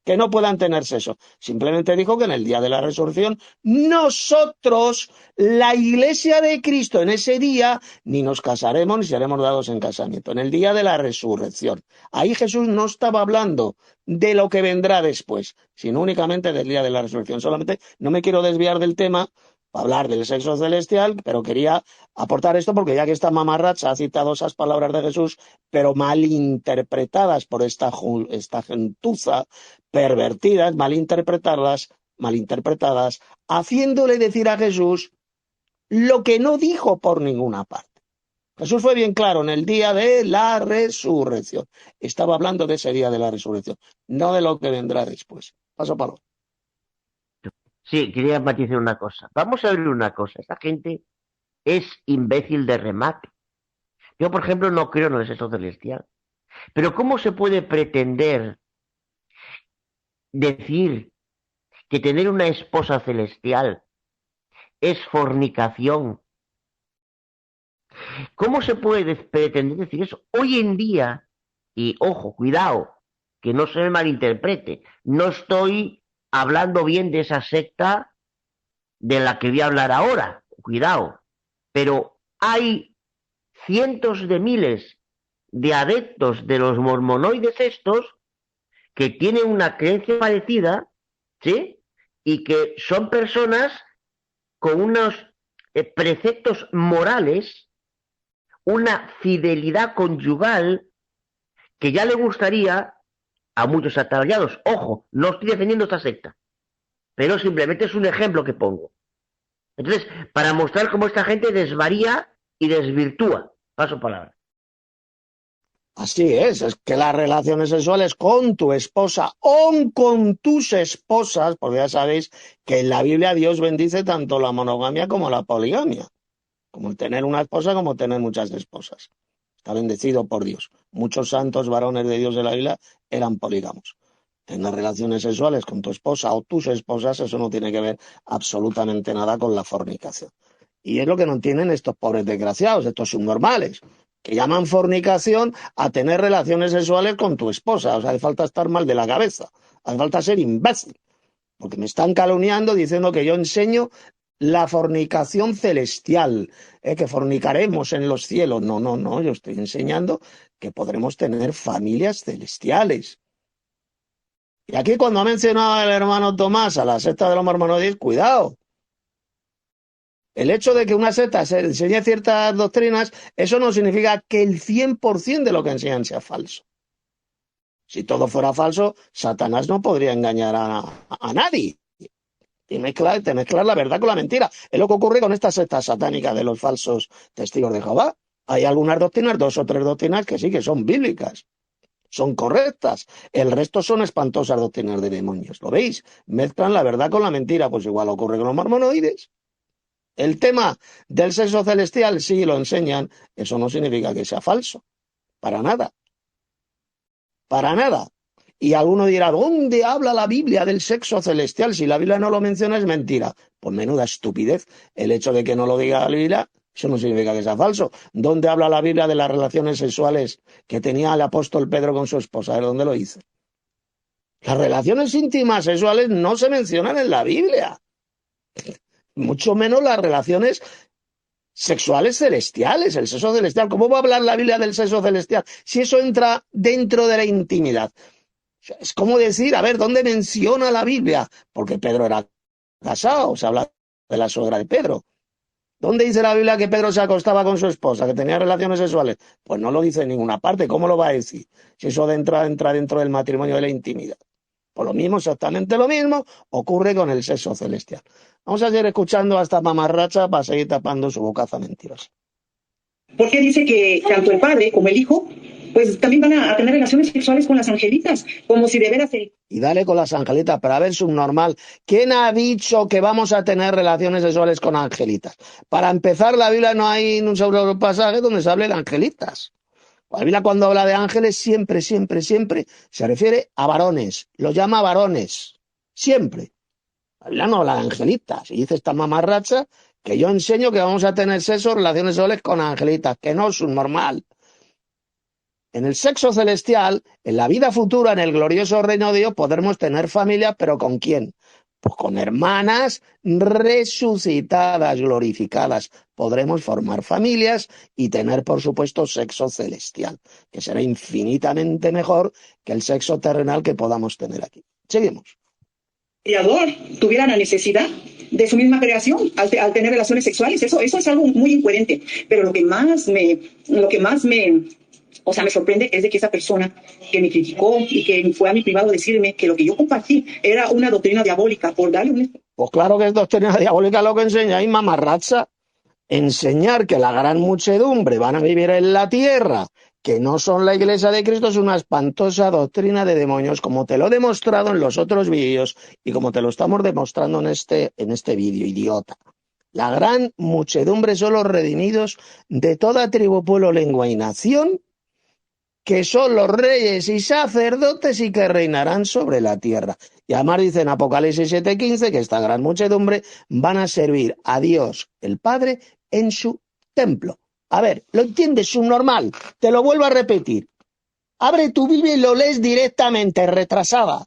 Que no puedan tener sexo. Simplemente dijo que en el día de la resurrección nosotros, la iglesia de Cristo, en ese día ni nos casaremos ni seremos dados en casamiento. En el día de la resurrección. Ahí Jesús no estaba hablando de lo que vendrá después, sino únicamente del día de la resurrección. Solamente no me quiero desviar del tema para hablar del sexo celestial, pero quería aportar esto porque ya que esta mamarracha ha citado esas palabras de Jesús, pero mal interpretadas por esta gentuza, pervertidas, malinterpretadas, haciéndole decir a Jesús lo que no dijo por ninguna parte. Jesús fue bien claro en el día de la resurrección. Estaba hablando de ese día de la resurrección, no de lo que vendrá después. Paso para otro. Sí, quería matizar una cosa. Vamos a ver una cosa. Esta gente es imbécil de remate. Yo, por ejemplo, no creo en el sexo celestial. Pero ¿cómo se puede pretender decir que tener una esposa celestial es fornicación? ¿Cómo se puede pretender decir eso? Hoy en día, y ojo, cuidado, que no se me malinterprete, no estoy hablando bien de esa secta de la que voy a hablar ahora, cuidado, pero hay cientos de miles de adeptos de los mormonoides estos que tienen una creencia parecida, ¿sí? Y que son personas con unos preceptos morales, una fidelidad conyugal que ya le gustaría a muchos ataviados. Ojo, no estoy defendiendo esta secta, pero simplemente es un ejemplo que pongo. Entonces, para mostrar cómo esta gente desvaría y desvirtúa. Paso palabra. Así es que las relaciones sexuales con tu esposa o con tus esposas, porque ya sabéis que en la Biblia Dios bendice tanto la monogamia como la poligamia, como el tener una esposa como tener muchas esposas. Está bendecido por Dios. Muchos santos varones de Dios de la Biblia eran polígamos. Tener relaciones sexuales con tu esposa o tus esposas, eso no tiene que ver absolutamente nada con la fornicación. Y es lo que no entienden estos pobres desgraciados, estos subnormales, que llaman fornicación a tener relaciones sexuales con tu esposa. O sea, hace falta estar mal de la cabeza, hace falta ser imbécil, porque me están calumniando diciendo que yo enseño la fornicación celestial, que fornicaremos en los cielos. No, no, no, yo estoy enseñando que podremos tener familias celestiales. Y aquí cuando ha mencionado el hermano Tomás a la secta de los mormones, cuidado. El hecho de que una secta se enseñe ciertas doctrinas, eso no significa que el 100% de lo que enseñan sea falso. Si todo fuera falso, Satanás no podría engañar a nadie. Te mezclar la verdad con la mentira. Es lo que ocurre con esta secta satánica de los falsos testigos de Jehová. Hay algunas doctrinas, 2 o 3 doctrinas que sí que son bíblicas, son correctas. El resto son espantosas doctrinas de demonios. ¿Lo veis? Mezclan la verdad con la mentira. Pues igual ocurre con los mormonoides. El tema del sexo celestial, sí lo enseñan. Eso no significa que sea falso. Para nada. Para nada. Y alguno dirá, ¿dónde habla la Biblia del sexo celestial? Si la Biblia no lo menciona es mentira. Pues menuda estupidez. El hecho de que no lo diga la Biblia, eso no significa que sea falso. ¿Dónde habla la Biblia de las relaciones sexuales que tenía el apóstol Pedro con su esposa? ¿De dónde lo dice? Las relaciones íntimas sexuales no se mencionan en la Biblia. Mucho menos las relaciones sexuales celestiales, el sexo celestial. ¿Cómo va a hablar la Biblia del sexo celestial si eso entra dentro de la intimidad? Es como decir, a ver, ¿dónde menciona la Biblia? Porque Pedro era casado, se habla de la suegra de Pedro. ¿Dónde dice la Biblia que Pedro se acostaba con su esposa, que tenía relaciones sexuales? Pues no lo dice en ninguna parte. ¿Cómo lo va a decir? Si eso entra dentro del matrimonio, de la intimidad. Pues lo mismo, exactamente lo mismo, ocurre con el sexo celestial. Vamos a seguir escuchando a esta mamarracha para seguir tapando su bocaza mentirosa. Porque dice que tanto el padre como el hijo, pues también van a tener relaciones sexuales con las angelitas, como si de veras el... Y dale con las angelitas, pero a ver, subnormal. ¿Quién ha dicho que vamos a tener relaciones sexuales con angelitas? Para empezar, la Biblia no hay un solo pasaje donde se hable de angelitas. La Biblia cuando habla de ángeles siempre se refiere a varones. Lo llama varones. Siempre. La Biblia no habla de angelitas. Y dice esta mamarracha que yo enseño que vamos a tener sexo, relaciones sexuales con angelitas, que no es un normal. En el sexo celestial, en la vida futura, en el glorioso reino de Dios, podremos tener familia, pero ¿con quién? Pues con hermanas resucitadas, glorificadas. Podremos formar familias y tener, por supuesto, sexo celestial, que será infinitamente mejor que el sexo terrenal que podamos tener aquí. Seguimos. Creador tuviera la necesidad de su misma creación al tener relaciones sexuales. Eso es algo muy incoherente. Pero lo que más me sorprende es de que esa persona que me criticó y que fue a mi privado a decirme que lo que yo compartí era una doctrina diabólica por darle un... Pues claro que es doctrina diabólica lo que enseña ahí, mamarracha. Enseñar que la gran muchedumbre van a vivir en la tierra, que no son la iglesia de Cristo, es una espantosa doctrina de demonios, como te lo he demostrado en los otros vídeos y como te lo estamos demostrando en este vídeo, idiota. La gran muchedumbre son los redimidos de toda tribu, pueblo, lengua y nación, que son los reyes y sacerdotes y que reinarán sobre la tierra. Y además dice en Apocalipsis 7:15 que esta gran muchedumbre van a servir a Dios el Padre en su templo. A ver, ¿lo entiendes? Subnormal. Te lo vuelvo a repetir. Abre tu Biblia y lo lees directamente, retrasada.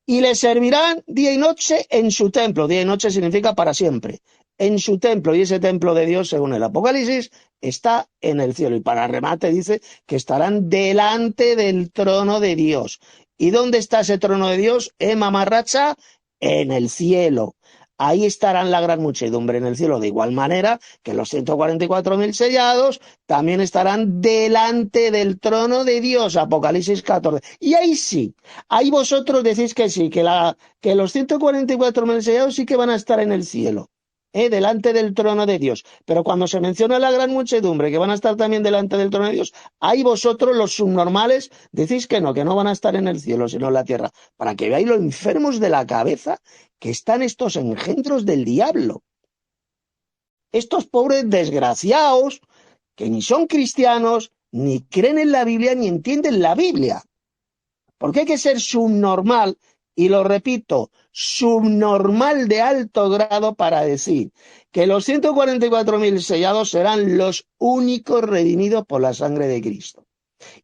Y le servirán día y noche en su templo. Día y noche significa para siempre. En su templo, y ese templo de Dios, según el Apocalipsis, está en el cielo. Y para remate dice que estarán delante del trono de Dios. ¿Y dónde está ese trono de Dios? Mamarracha, en el cielo. Ahí estarán la gran muchedumbre en el cielo, de igual manera que los 144.000 sellados también estarán delante del trono de Dios, Apocalipsis 14. Y ahí sí, ahí vosotros decís que sí, que los 144.000 sellados sí que van a estar en el cielo, delante del trono de Dios. Pero cuando se menciona la gran muchedumbre, que van a estar también delante del trono de Dios, ahí vosotros, los subnormales, decís que no van a estar en el cielo, sino en la tierra, para que veáis lo enfermos de la cabeza que están estos engendros del diablo. Estos pobres desgraciados que ni son cristianos, ni creen en la Biblia, ni entienden la Biblia. Porque hay que ser subnormal, y lo repito, subnormal de alto grado para decir que los 144.000 sellados serán los únicos redimidos por la sangre de Cristo.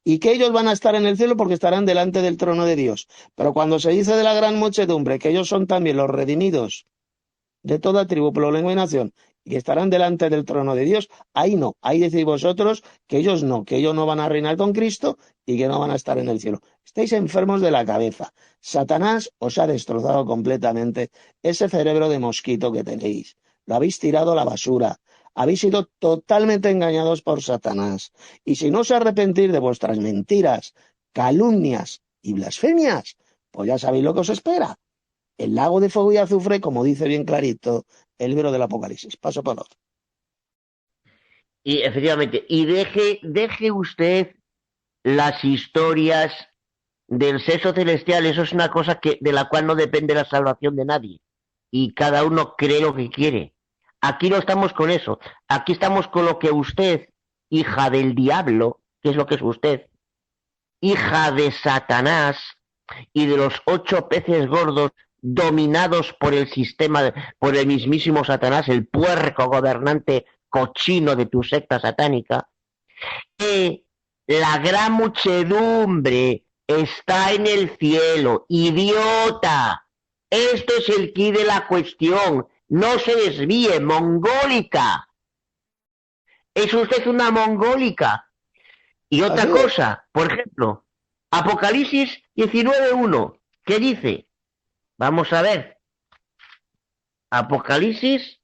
Y que ellos van a estar en el cielo porque estarán delante del trono de Dios. Pero cuando se dice de la gran muchedumbre que ellos son también los redimidos de toda tribu, pueblo, lengua y nación, y que estarán delante del trono de Dios. Ahí no, ahí decís vosotros que ellos no van a reinar con Cristo y que no van a estar en el cielo. Estáis enfermos de la cabeza. Satanás os ha destrozado completamente ese cerebro de mosquito que tenéis. Lo habéis tirado a la basura. Habéis sido totalmente engañados por Satanás. Y si no os arrepentís de vuestras mentiras, calumnias y blasfemias, pues ya sabéis lo que os espera. El lago de fuego y azufre, como dice bien clarito el libro del Apocalipsis. Paso por otro. Y efectivamente, y deje usted las historias del sexo celestial, eso es una cosa de la cual no depende la salvación de nadie. Y cada uno cree lo que quiere. Aquí no estamos con eso. Aquí estamos con lo que usted, hija del diablo, que es lo que es usted, hija de Satanás y de los 8 peces gordos dominados por el sistema, por el mismísimo Satanás, el puerco gobernante cochino de tu secta satánica, que la gran muchedumbre está en el cielo. Idiota. Esto es el quid de la cuestión. No se desvíe, mongólica. Es usted una mongólica. Y otra cosa, por ejemplo, Apocalipsis 19:1, ¿qué dice? Vamos a ver. Apocalipsis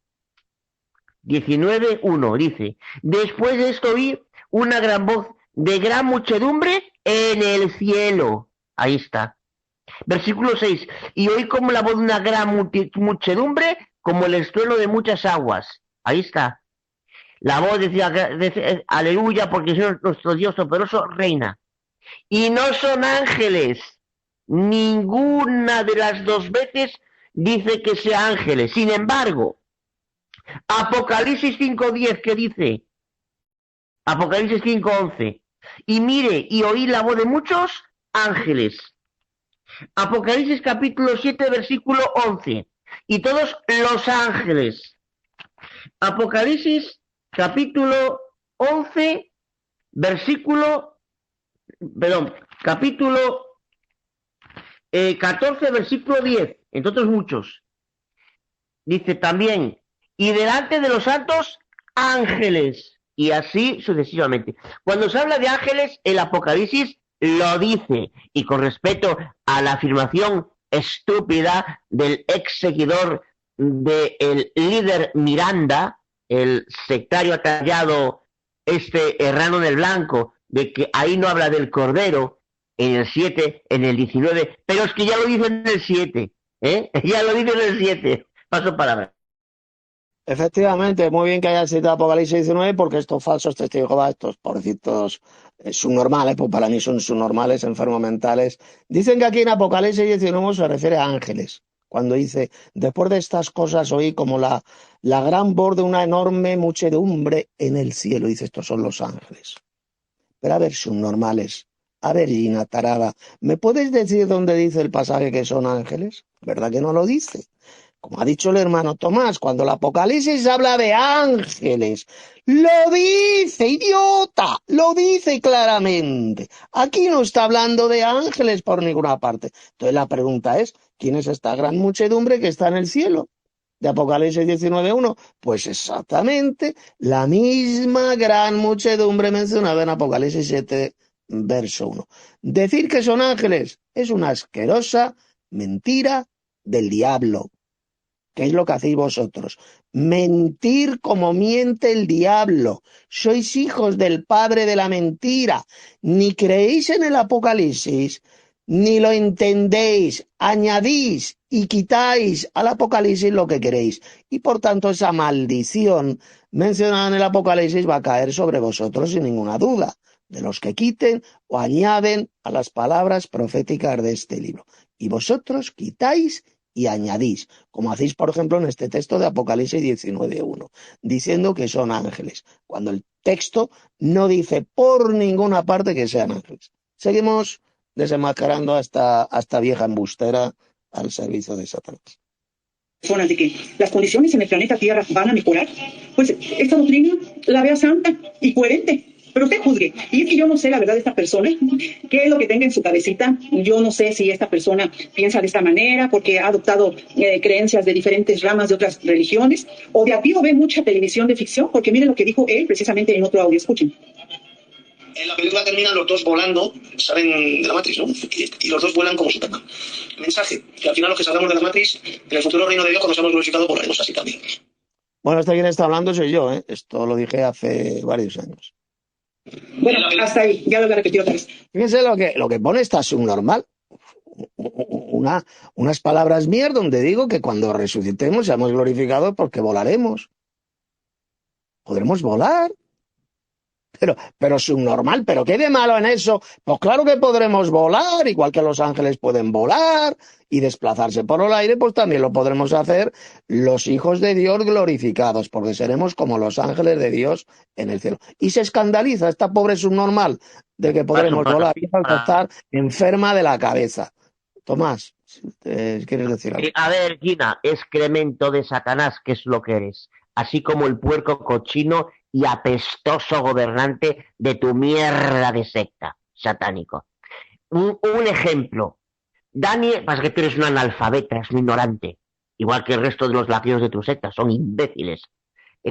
19:1 dice: después de esto oí una gran voz de gran muchedumbre en el cielo. Ahí está. Versículo 6. Y oí como la voz de una gran muchedumbre, como el estruendo de muchas aguas. Ahí está. La voz decía, aleluya, porque nuestro Dios poderoso reina. Y no son ángeles. Ninguna de las 2 veces dice que sea ángeles. Sin embargo, Apocalipsis 5:10, ¿qué dice? Apocalipsis 5:11. Y mire, y oí la voz de muchos ángeles. Apocalipsis capítulo 7, versículo 11. Y todos los ángeles. Apocalipsis capítulo 11, capítulo 14, versículo 10, entre otros muchos. Dice también, y delante de los santos ángeles, y así sucesivamente. Cuando se habla de ángeles, el Apocalipsis lo dice, y con respecto a la afirmación estúpida del ex seguidor del líder Miranda, el sectario atallado, errano del blanco, de que ahí no habla del Cordero, en el 7, en el 19, pero es que ya lo dice en el 7, ya lo dice en el 7. Paso palabra. Efectivamente, muy bien que hayas citado Apocalipsis 19, porque estos falsos testigos de Jehová, estos pobrecitos subnormales, pues para mí son subnormales, enfermos mentales, dicen que aquí en Apocalipsis 19 se refiere a ángeles, cuando dice, después de estas cosas oí como la gran voz de una enorme muchedumbre en el cielo, dice, estos son los ángeles. Pero a ver, subnormales, a ver, Gina tarada, ¿me puedes decir dónde dice el pasaje que son ángeles? ¿Verdad que no lo dice? Como ha dicho el hermano Tomás, cuando el Apocalipsis habla de ángeles, lo dice, idiota, lo dice claramente. Aquí no está hablando de ángeles por ninguna parte. Entonces la pregunta es, ¿quién es esta gran muchedumbre que está en el cielo? De Apocalipsis 19:1, pues exactamente la misma gran muchedumbre mencionada en Apocalipsis 7, verso 1. Decir que son ángeles es una asquerosa mentira del diablo. ¿Qué es lo que hacéis vosotros? Mentir como miente el diablo. Sois hijos del padre de la mentira. Ni creéis en el Apocalipsis, ni lo entendéis. Añadís y quitáis al Apocalipsis lo que queréis. Y por tanto esa maldición mencionada en el Apocalipsis va a caer sobre vosotros sin ninguna duda, de los que quiten o añaden a las palabras proféticas de este libro. Y vosotros quitáis y añadís, como hacéis por ejemplo en este texto de Apocalipsis 19:1, diciendo que son ángeles, cuando el texto no dice por ninguna parte que sean ángeles. Seguimos desenmascarando a esta vieja embustera al servicio de Satanás. Personas de que las condiciones en el planeta Tierra van a mejorar, pues esta doctrina la vea santa y coherente. Pero usted juzgue. Y es que yo no sé la verdad de esta persona, qué es lo que tenga en su cabecita. Yo no sé si esta persona piensa de esta manera porque ha adoptado creencias de diferentes ramas de otras religiones, o de a fijo ve mucha televisión de ficción, porque miren lo que dijo él precisamente en otro audio. Escuchen. En la película terminan los dos volando, salen de la Matrix, ¿no? Y los dos vuelan como Superman. Mensaje, que al final los que salgamos de la Matrix, en el futuro reino de Dios, cuando seamos glorificados, volaremos así también. Bueno, quien está hablando soy yo, ¿eh? Esto lo dije hace varios años. Bueno, hasta ahí, ya lo voy a repetir otra vez. Fíjense lo que pone esta subnormal. Unas palabras mías donde digo que cuando resucitemos seamos glorificados porque volaremos. Podremos volar. Pero subnormal, ¿pero qué de malo en eso? Pues claro que podremos volar, igual que los ángeles pueden volar y desplazarse por el aire, pues también lo podremos hacer los hijos de Dios glorificados, porque seremos como los ángeles de Dios en el cielo. Y se escandaliza esta pobre subnormal de que podremos volar y estar enferma de la cabeza. Tomás, ¿quieres decir algo? A ver, Gina, excremento de Satanás, que es lo que eres, así como el puerco cochino y apestoso gobernante de tu mierda de secta satánico. Un ejemplo. Daniel, pasa que tú eres un analfabeta, es un ignorante, igual que el resto de los latinos de tu secta, son imbéciles.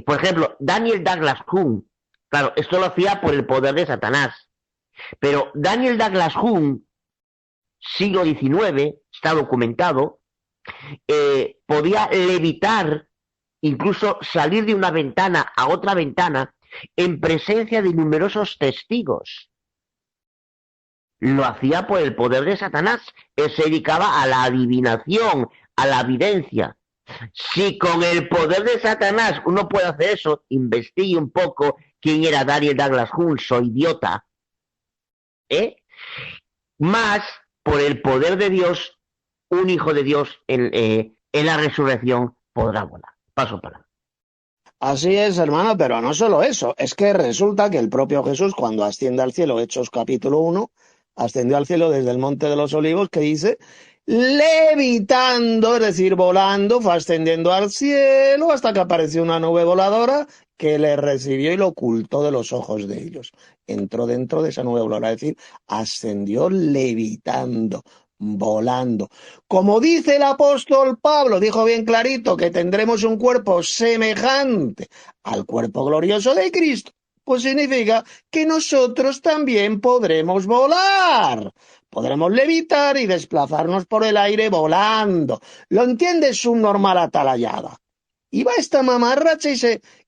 Por ejemplo, Daniel Douglas Hume, claro, esto lo hacía por el poder de Satanás, pero Daniel Douglas Hume, siglo XIX, está documentado, podía levitar, incluso salir de una ventana a otra ventana en presencia de numerosos testigos. Lo hacía por el poder de Satanás. Él se dedicaba a la adivinación, a la evidencia. Si con el poder de Satanás uno puede hacer eso, investigue un poco quién era Daniel Douglas Hume, soy idiota. Más por el poder de Dios, un hijo de Dios en la resurrección podrá volar. Paso para. Así es, hermano, pero no solo eso, es que resulta que el propio Jesús, cuando asciende al cielo, Hechos capítulo 1, ascendió al cielo desde el Monte de los Olivos, que dice, levitando, es decir, volando, fue ascendiendo al cielo hasta que apareció una nube voladora que le recibió y lo ocultó de los ojos de ellos. Entró dentro de esa nube voladora, es decir, ascendió levitando, volando. Como dice el apóstol Pablo, dijo bien clarito que tendremos un cuerpo semejante al cuerpo glorioso de Cristo, pues significa que nosotros también podremos volar. Podremos levitar y desplazarnos por el aire volando. ¿Lo entiendes, subnormal atalayada? Y va esta mamarracha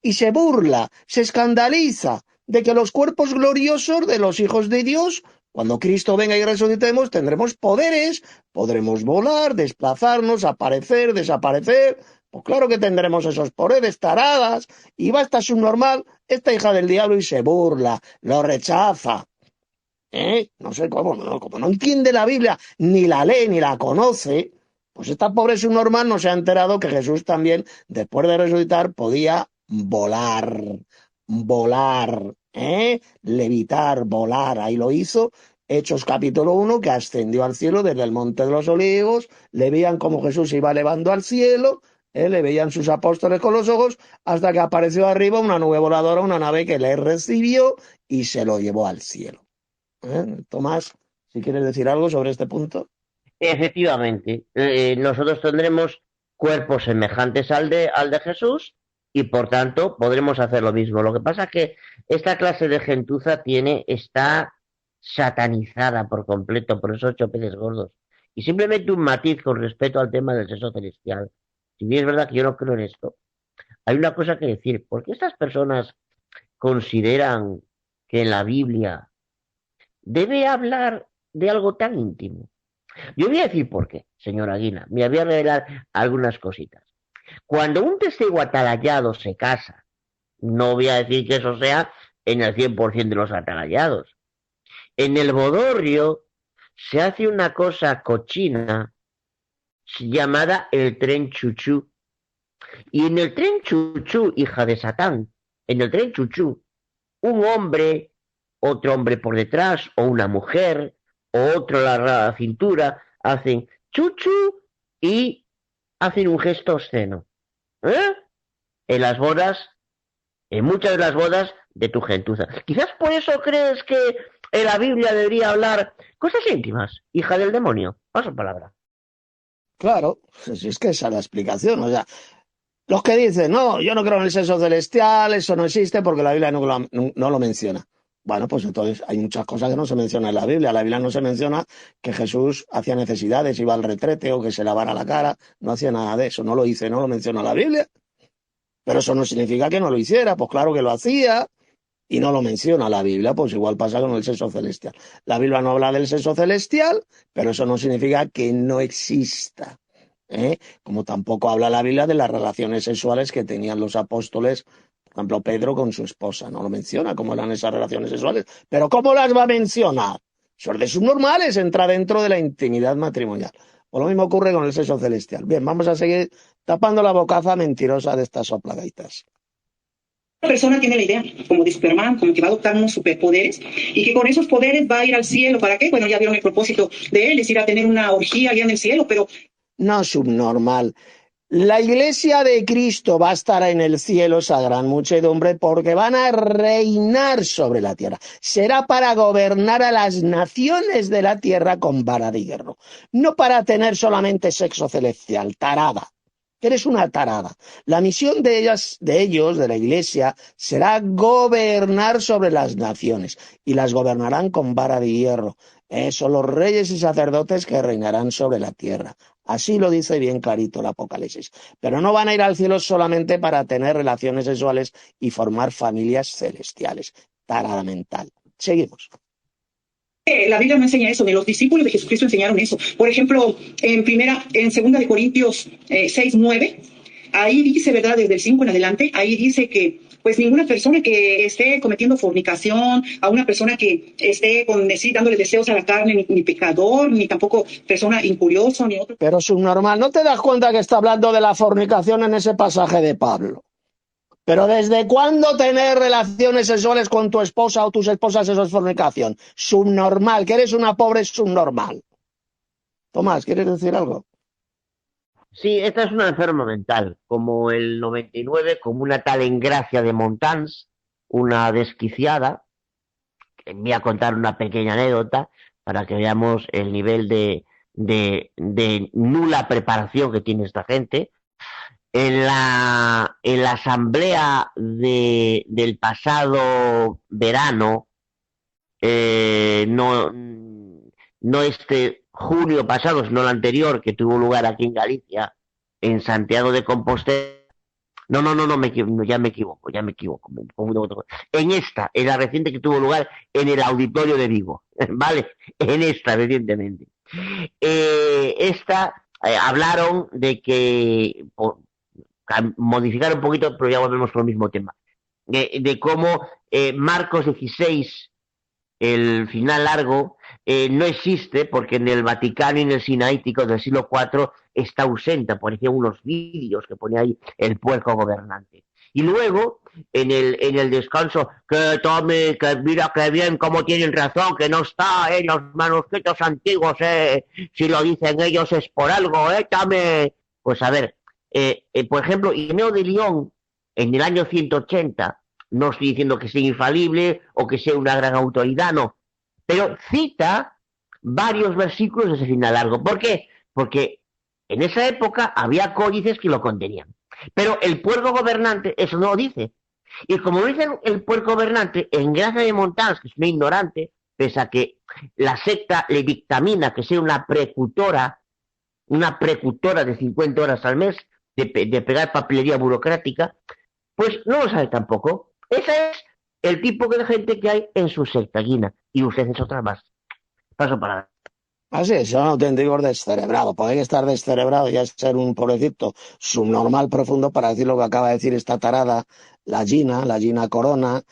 y se burla, se escandaliza de que los cuerpos gloriosos de los hijos de Dios, cuando Cristo venga y resucitemos, tendremos poderes, podremos volar, desplazarnos, aparecer, desaparecer. Pues claro que tendremos esos poderes, taradas. Y va esta subnormal, esta hija del diablo, y se burla, lo rechaza. No sé cómo, como no entiende la Biblia, ni la lee, ni la conoce, pues esta pobre subnormal no se ha enterado que Jesús también, después de resucitar, podía volar, levitar, volar. Ahí lo hizo, Hechos capítulo 1, que ascendió al cielo desde el Monte de los Olivos, le veían como Jesús se iba elevando al cielo, le veían sus apóstoles con los ojos, hasta que apareció arriba una nube voladora, una nave que le recibió y se lo llevó al cielo. Tomás, si quieres decir algo sobre este punto. Efectivamente, nosotros tendremos cuerpos semejantes al de Jesús y por tanto podremos hacer lo mismo. Lo que pasa es que esta clase de gentuza está satanizada por completo por esos 8 peces gordos. Y simplemente un matiz con respecto al tema del sexo celestial. Si bien es verdad que yo no creo en esto, hay una cosa que decir. ¿Por qué estas personas consideran que en la Biblia debe hablar de algo tan íntimo? Yo voy a decir por qué, señora Guina. Me voy a revelar algunas cositas. Cuando un testigo atalayado se casa, no voy a decir que eso sea en el 100% de los atalayados. En el bodorrio se hace una cosa cochina llamada el tren chuchú. Y en el tren chuchú, hija de Satán, en el tren chuchú, un hombre, otro hombre por detrás, o una mujer, o otro a la cintura, hacen chuchu y hacen un gesto obsceno. En las bodas en muchas de las bodas de tu gentuza. Quizás por eso crees que en la Biblia debería hablar cosas íntimas, hija del demonio. Paso palabra. Claro, si es que esa es la explicación. O sea, los que dicen, no, yo no creo en el sexo celestial, eso no existe porque la Biblia no lo menciona. Bueno, pues entonces hay muchas cosas que no se mencionan en la Biblia. La Biblia no se menciona que Jesús hacía necesidades, iba al retrete o que se lavara la cara. No hacía nada de eso. No lo hice, no lo menciona la Biblia. Pero eso no significa que no lo hiciera. Pues claro que lo hacía y no lo menciona la Biblia. Pues igual pasa con el sexo celestial. La Biblia no habla del sexo celestial, pero eso no significa que no exista. Como tampoco habla la Biblia de las relaciones sexuales que tenían los apóstoles, por ejemplo, Pedro con su esposa. No lo menciona cómo eran esas relaciones sexuales. Pero ¿cómo las va a mencionar? Eso es de subnormales, entra dentro de la intimidad matrimonial. O lo mismo ocurre con el sexo celestial. Bien, vamos a seguir tapando la bocaza mentirosa de estas soplagaitas. La persona tiene la idea, como de Superman, como que va a adoptar unos superpoderes y que con esos poderes va a ir al cielo. ¿Para qué? Bueno, ya vieron el propósito de él, es ir a tener una orgía allá en el cielo, pero No, subnormal. La iglesia de Cristo va a estar en el cielo, esa gran muchedumbre, porque van a reinar sobre la tierra. Será para gobernar a las naciones de la tierra con vara de hierro. No para tener solamente sexo celestial, tarada. Eres una tarada. La misión de ellos, de la iglesia, será gobernar sobre las naciones y las gobernarán con vara de hierro. Son los reyes y sacerdotes que reinarán sobre la tierra. Así lo dice bien clarito el Apocalipsis. Pero no van a ir al cielo solamente para tener relaciones sexuales y formar familias celestiales. Tarada mental. Seguimos. la Biblia no enseña eso, ni los discípulos de Jesucristo enseñaron eso. Por ejemplo, en segunda de Corintios 6:9, ahí dice, ¿verdad? Desde el 5 en adelante, ahí dice que pues ninguna persona que esté cometiendo fornicación, a una persona que esté dándole deseos a la carne, ni pecador, ni tampoco persona incurioso, ni otro. Pero subnormal, ¿no te das cuenta que está hablando de la fornicación en ese pasaje de Pablo? Pero ¿desde cuándo tener relaciones sexuales con tu esposa o tus esposas eso es fornicación? Subnormal, que eres una pobre subnormal. Tomás, ¿quieres decir algo? Sí, esta es una enferma mental, como el 99, como una tal Engracia de Montans, una desquiciada. Voy a contar una pequeña anécdota para que veamos el nivel de nula preparación que tiene esta gente. En la asamblea del pasado verano, no este junio pasado, sino el anterior, que tuvo lugar aquí en Galicia, en Santiago de Compostela. Ya me equivoco. En la reciente que tuvo lugar en el auditorio de Vigo, ¿vale? En esta, recientemente. Hablaron de que, modificar un poquito, pero ya volvemos con el mismo tema, de cómo Marcos 16, el final largo, no existe porque en el Vaticano y en el Sinaítico del siglo IV está ausente. Aparecían unos vídeos que ponía ahí el puerco gobernante. Y luego, en el descanso, que tome, que mira que bien cómo tienen razón, que no está en los manuscritos antiguos, si lo dicen ellos es por algo, tome. Pues a ver, por ejemplo, Ireneo de León, en el año 180, no estoy diciendo que sea infalible o que sea una gran autoridad, no, pero cita varios versículos de ese final largo. ¿Por qué? Porque en esa época había códices que lo contenían. Pero el puerco gobernante eso no lo dice. Y como dice el puerco gobernante, en Gracia de Montans, que es una ignorante, pese a que la secta le dictamina que sea una precutora de 50 horas al mes, de pegar papelería burocrática, pues no lo sabe tampoco. Ese es el tipo de gente que hay en su secta, Guina. Y usted es otra más. Paso para... Así es, son auténticos descerebrados. Poder estar descerebrado y ser un pobrecito subnormal profundo para decir lo que acaba de decir esta tarada, la Gina Corona,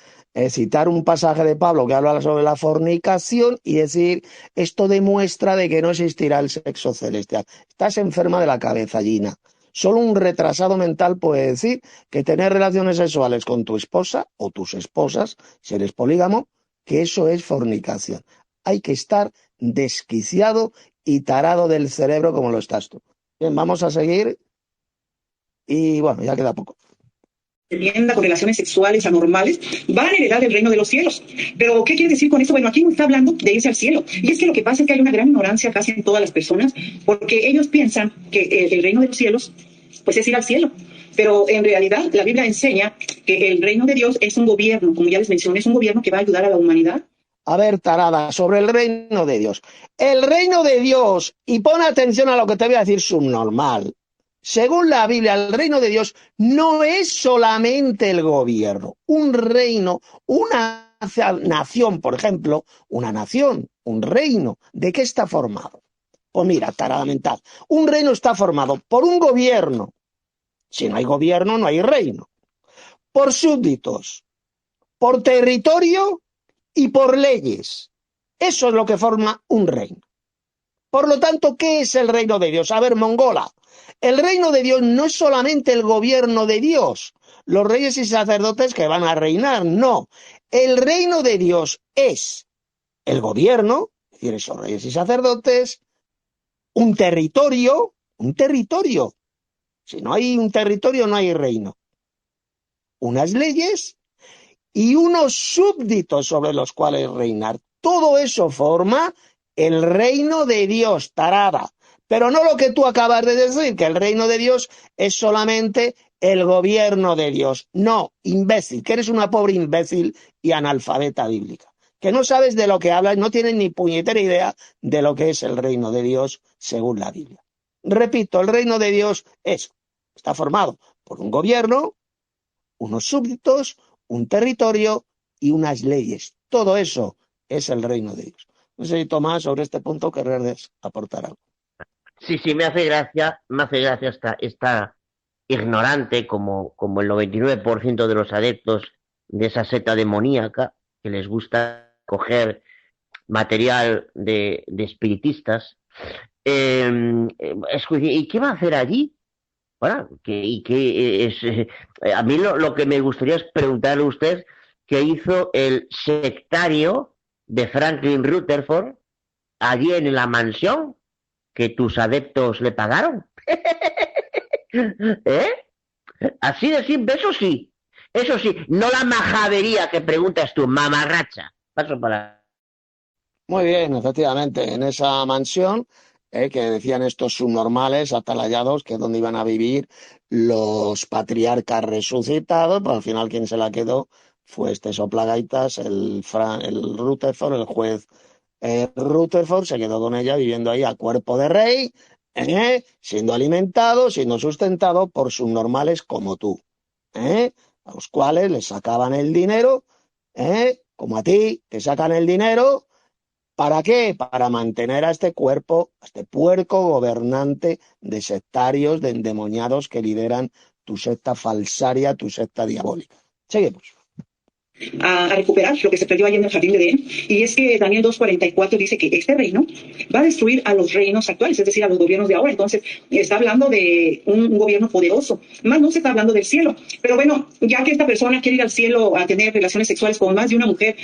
citar un pasaje de Pablo que habla sobre la fornicación y decir esto demuestra de que no existirá el sexo celestial. Estás enferma de la cabeza, Gina. Solo un retrasado mental puede decir que tener relaciones sexuales con tu esposa o tus esposas, si eres polígamo, que eso es fornicación. Hay que estar desquiciado y tarado del cerebro como lo estás tú. Bien, vamos a seguir y bueno, ya queda poco. tienda con relaciones sexuales anormales, van a heredar el reino de los cielos. Pero, ¿qué quiere decir con eso? Bueno, aquí no está hablando de irse al cielo. Y es que lo que pasa es que hay una gran ignorancia casi en todas las personas, porque ellos piensan que el reino de los cielos, pues es ir al cielo. Pero en realidad la Biblia enseña que el reino de Dios es un gobierno, como ya les mencioné, es un gobierno que va a ayudar a la humanidad. A ver, tarada, sobre el reino de Dios. El reino de Dios, y pon atención a lo que te voy a decir subnormal. Según la Biblia, el reino de Dios no es solamente el gobierno. Un reino, una nación, por ejemplo, una nación, un reino, ¿de qué está formado? Pues mira, tarada mental. Un reino está formado por un gobierno. Si no hay gobierno, no hay reino. Por súbditos, por territorio y por leyes. Eso es lo que forma un reino. Por lo tanto, ¿qué es el reino de Dios? A ver, mongola, el reino de Dios no es solamente el gobierno de Dios, los reyes y sacerdotes que van a reinar, no. El reino de Dios es el gobierno, es decir, esos reyes y sacerdotes, un territorio. Si no hay un territorio, no hay reino. Unas leyes y unos súbditos sobre los cuales reinar. Todo eso forma el reino de Dios, tarada. Pero no lo que tú acabas de decir, que el reino de Dios es solamente el gobierno de Dios. No, imbécil, que eres una pobre imbécil y analfabeta bíblica. Que no sabes de lo que hablas, no tienes ni puñetera idea de lo que es el reino de Dios según la Biblia. Repito, el reino de Dios está formado por un gobierno, unos súbditos, un territorio y unas leyes. Todo eso es el reino de Dios. No sé si Tomás, sobre este punto querrás aportar algo. Sí, me hace gracia esta ignorante como el 99% de los adeptos de esa secta demoníaca, que les gusta coger material de espiritistas. ¿Y qué va a hacer allí? Bueno, a mí lo que me gustaría es preguntarle a usted qué hizo el sectario de Franklin Rutherford allí en la mansión que tus adeptos le pagaron. ¿Eh? Así de simple, eso sí, no la majadería que preguntas tú, mamarracha. Paso para... Muy bien, efectivamente, en esa mansión que decían estos subnormales atalayados, que es donde iban a vivir los patriarcas resucitados, pues al final quien se la quedó fue este soplagaitas, el Rutherford, el juez Rutherford, se quedó con ella viviendo ahí a cuerpo de rey, siendo alimentado, siendo sustentado por subnormales como tú, a los cuales les sacaban el dinero, como a ti, te sacan el dinero. ¿Para qué? Para mantener a este cuerpo, a este puerco gobernante de sectarios, de endemoniados que lideran tu secta falsaria, tu secta diabólica. Seguimos. A recuperar lo que se perdió allí en el jardín de Edén. Y es que Daniel 2:44 dice que este reino va a destruir a los reinos actuales, es decir, a los gobiernos de ahora. Entonces, está hablando de un gobierno poderoso, más no se está hablando del cielo. Pero bueno, ya que esta persona quiere ir al cielo a tener relaciones sexuales con más de una mujer,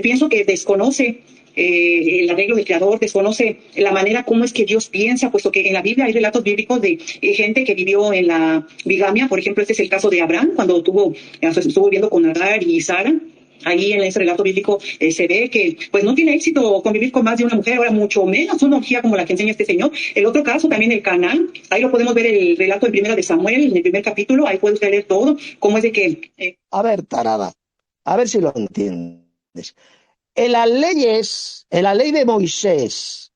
pienso que desconoce el arreglo del Creador, desconoce la manera como es que Dios piensa, puesto que en la Biblia hay relatos bíblicos de gente que vivió en la bigamia. Por ejemplo, este es el caso de Abraham, cuando estuvo viviendo con Agar y Sara. Ahí en ese relato bíblico se ve que pues no tiene éxito convivir con más de una mujer, ahora mucho menos una orgía como la que enseña este señor. El otro caso también el Canaán, ahí lo podemos ver el relato en Primera de Samuel, en el primer capítulo, ahí puede usted leer todo, cómo es de que... A ver, tarada, a ver si lo entiendes. En las leyes, en la ley de Moisés,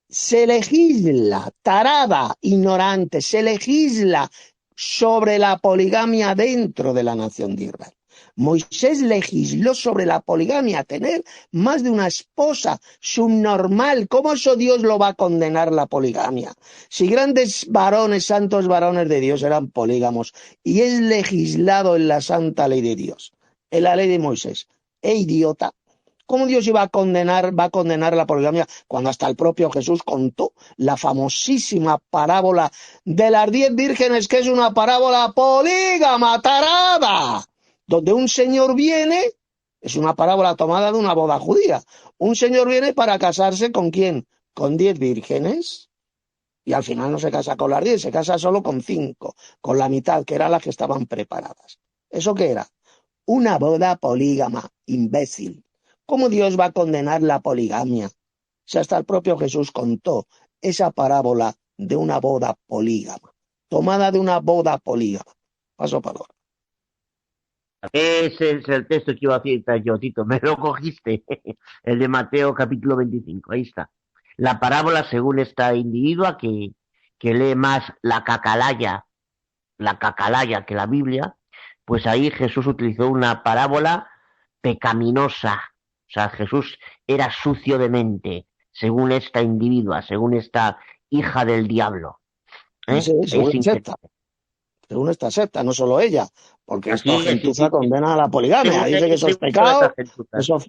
se legisla, tarada, ignorante, se legisla sobre la poligamia dentro de la nación de Israel. Moisés legisló sobre la poligamia, tener más de una esposa, subnormal. ¿Cómo eso Dios lo va a condenar la poligamia? Si grandes varones, santos varones de Dios eran polígamos y es legislado en la santa ley de Dios, en la ley de Moisés. Idiota. ¿Cómo Dios va a condenar la poligamia cuando hasta el propio Jesús contó la famosísima parábola de las 10 vírgenes, que es una parábola polígama, tarada? Donde un señor viene, es una parábola tomada de una boda judía, un señor viene para casarse ¿con quién? Con 10 vírgenes, y al final no se casa con las 10, se casa solo con 5, con la mitad, que eran las que estaban preparadas. ¿Eso qué era? Una boda polígama, imbécil. ¿Cómo Dios va a condenar la poligamia? Si hasta el propio Jesús contó esa parábola de una boda polígama, tomada de una boda polígama. Paso palabra. Ese es el texto que iba a citar yo, Tito. Me lo cogiste. El de Mateo capítulo 25. Ahí está. La parábola según esta individua que lee más la cacalaya que la Biblia, pues ahí Jesús utilizó una parábola pecaminosa. O sea, Jesús era sucio de mente, según esta individua, según esta hija del diablo. Sí, según la secta. Según esta secta, no solo ella, porque esta gentuza condena a la poligamia. Dice que eso es pecado, eso,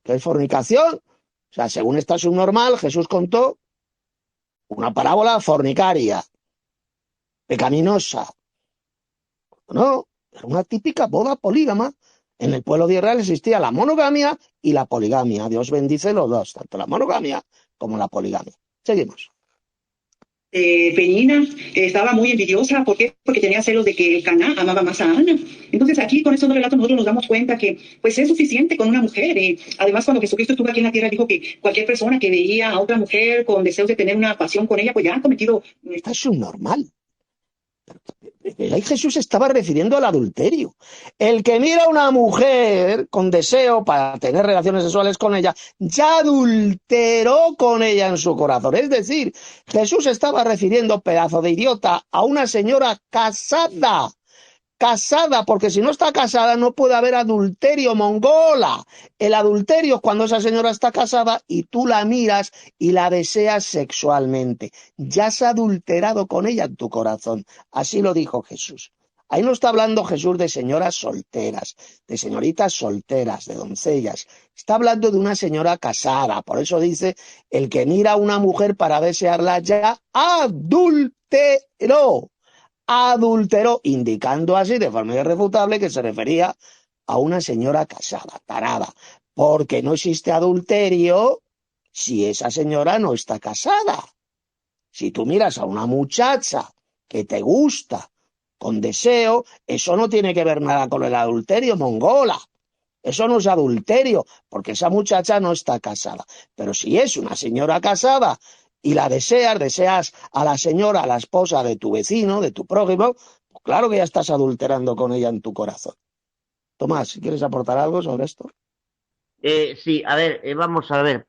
que es fornicación. O sea, según esta subnormal, Jesús contó una parábola fornicaria, pecaminosa. No, era una típica boda polígama. En el pueblo de Israel existía la monogamia y la poligamia. Dios bendice los dos, tanto la monogamia como la poligamia. Seguimos. Penina estaba muy envidiosa. ¿Por qué? Porque tenía celos de que Caná amaba más a Ana. Entonces aquí con estos dos relatos nosotros nos damos cuenta que pues es suficiente con una mujer. Además, cuando Jesucristo estuvo aquí en la tierra dijo que cualquier persona que veía a otra mujer con deseos de tener una pasión con ella pues ya ha cometido... Esto es subnormal. Ahí Jesús se estaba refiriendo al adulterio. El que mira a una mujer con deseo para tener relaciones sexuales con ella, ya adulteró con ella en su corazón. Es decir, Jesús se estaba refiriendo, pedazo de idiota, a una señora casada. Casada, porque si no está casada no puede haber adulterio, mongola. El adulterio es cuando esa señora está casada y tú la miras y la deseas sexualmente. Ya has adulterado con ella en tu corazón. Así lo dijo Jesús. Ahí no está hablando Jesús de señoras solteras, de señoritas solteras, de doncellas. Está hablando de una señora casada. Por eso dice, el que mira a una mujer para desearla ya adulteró. Adulteró, indicando así de forma irrefutable que se refería a una señora casada, tarada, porque no existe adulterio si esa señora no está casada. Si tú miras a una muchacha que te gusta con deseo, eso no tiene que ver nada con el adulterio, mongola. Eso no es adulterio, porque esa muchacha no está casada. Pero si es una señora casada y la deseas a la señora, a la esposa de tu vecino, de tu prójimo, pues claro que ya estás adulterando con ella en tu corazón. Tomás, ¿quieres aportar algo sobre esto? Sí, a ver, vamos a ver,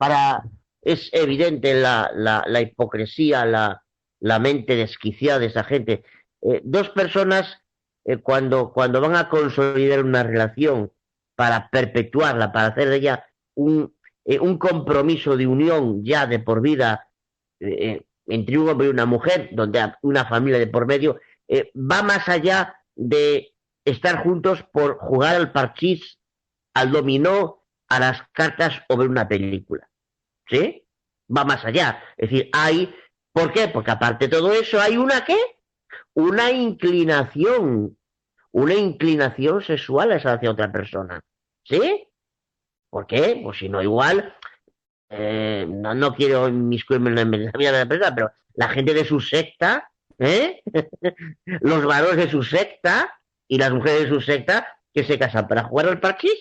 es evidente la hipocresía, la mente desquiciada de esa gente. Dos personas, cuando van a consolidar una relación para perpetuarla, para hacer de ella un compromiso de unión ya de por vida entre un hombre y una mujer, donde hay una familia de por medio, va más allá de estar juntos por jugar al parchís, al dominó, a las cartas o ver una película. ¿Sí? Va más allá. Es decir, ¿por qué? Porque aparte de todo eso, hay una ¿qué? Una inclinación sexual hacia otra persona. ¿Sí? ¿Por qué? Pues si no, igual, no quiero inmiscuirme en la vida de la persona, pero la gente de su secta, los varones de su secta y las mujeres de su secta que se casan para jugar al parchís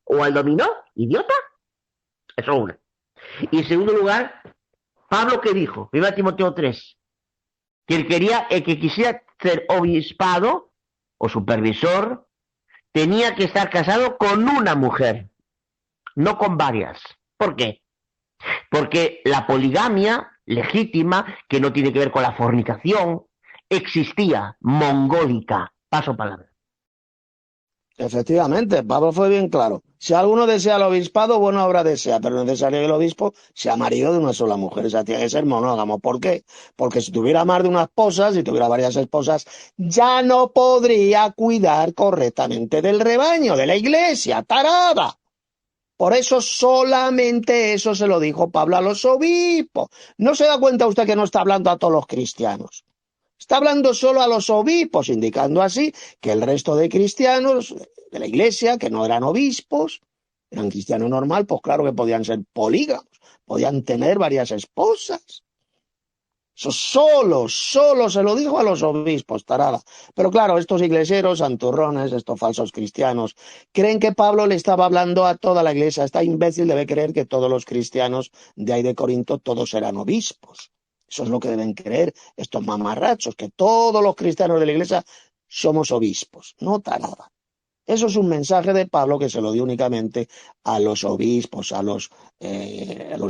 o al dominó, idiota. Eso es una. Y en segundo lugar, Pablo que dijo, 1 Timoteo 3, que el que quisiera ser obispado o supervisor, tenía que estar casado con una mujer, no con varias. ¿Por qué? Porque la poligamia legítima, que no tiene que ver con la fornicación, existía, mongólica. Paso palabra. Efectivamente, Pablo fue bien claro. Si alguno desea el obispado, buena obra desea, pero no es necesario que el obispo sea marido de una sola mujer. O sea, tiene que ser monógamo. ¿Por qué? Porque si tuviera más de una esposa, si tuviera varias esposas, ya no podría cuidar correctamente del rebaño, de la iglesia, tarada. Por eso solamente eso se lo dijo Pablo a los obispos. ¿No se da cuenta usted que no está hablando a todos los cristianos? Está hablando solo a los obispos, indicando así que el resto de cristianos de la iglesia, que no eran obispos, eran cristianos normal, pues claro que podían ser polígamos, podían tener varias esposas. Eso solo se lo dijo a los obispos, tarada. Pero claro, estos iglesieros, santurrones, estos falsos cristianos, creen que Pablo le estaba hablando a toda la iglesia. Esta imbécil debe creer que todos los cristianos de ahí de Corinto, todos eran obispos. Eso es lo que deben creer estos mamarrachos, que todos los cristianos de la iglesia somos obispos. No, tarada. Eso es un mensaje de Pablo que se lo dio únicamente a los obispos, a los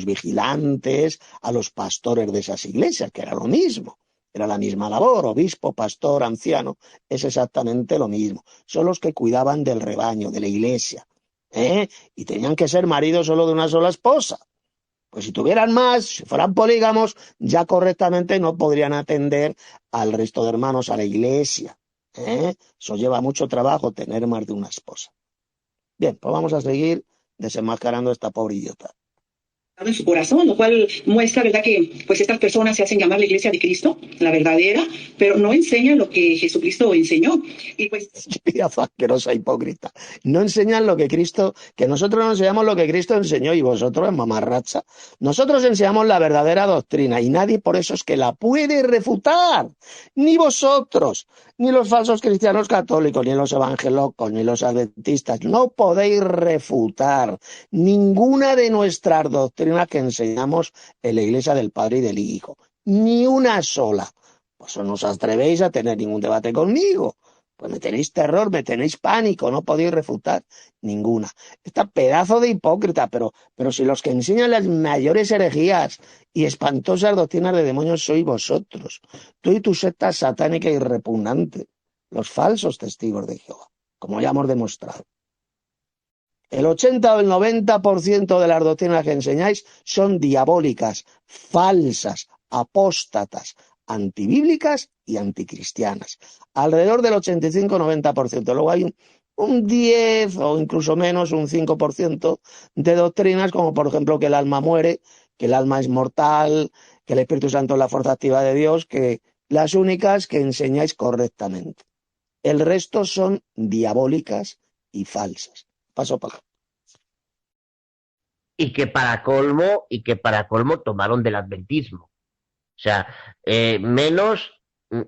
vigilantes, a los pastores de esas iglesias, que era lo mismo. Era la misma labor, obispo, pastor, anciano, es exactamente lo mismo. Son los que cuidaban del rebaño, de la iglesia, ¿eh? Y tenían que ser maridos solo de una sola esposa. Pues si tuvieran más, si fueran polígamos, ya correctamente no podrían atender al resto de hermanos a la iglesia. Eso lleva mucho trabajo, tener más de una esposa. Bien, pues vamos a seguir desenmascarando a esta pobre idiota. En su corazón, lo cual muestra, ¿verdad?, que pues estas personas se hacen llamar la iglesia de Cristo, la verdadera, pero no enseñan lo que Jesucristo enseñó. Y pues Asquerosa hipócrita. No enseñan lo que Cristo, que nosotros no enseñamos lo que Cristo enseñó y vosotros, mamarracha. Nosotros enseñamos la verdadera doctrina y nadie por eso es que la puede refutar. Ni vosotros, ni los falsos cristianos católicos, ni los evangelocos, ni los adventistas. No podéis refutar ninguna de nuestras doctrinas que enseñamos en la iglesia del Padre y del Hijo. Ni una sola. Pues no os atrevéis a tener ningún debate conmigo. Pues me tenéis terror, me tenéis pánico, no podéis refutar ninguna. Esta pedazo de hipócrita, pero si los que enseñan las mayores herejías y espantosas doctrinas de demonios sois vosotros. Tú y tu secta satánica y repugnante, los falsos testigos de Jehová, como ya hemos demostrado. El 80 o el 90% de las doctrinas que enseñáis son diabólicas, falsas, apóstatas, antibíblicas y anticristianas. Alrededor del 85-90%. Luego hay un 10 o incluso menos, un 5% de doctrinas como por ejemplo que el alma muere, que el alma es mortal, que el Espíritu Santo es la fuerza activa de Dios, que las únicas que enseñáis correctamente. El resto son diabólicas y falsas. Paso para acá. Y que para colmo tomaron del adventismo. O sea, menos,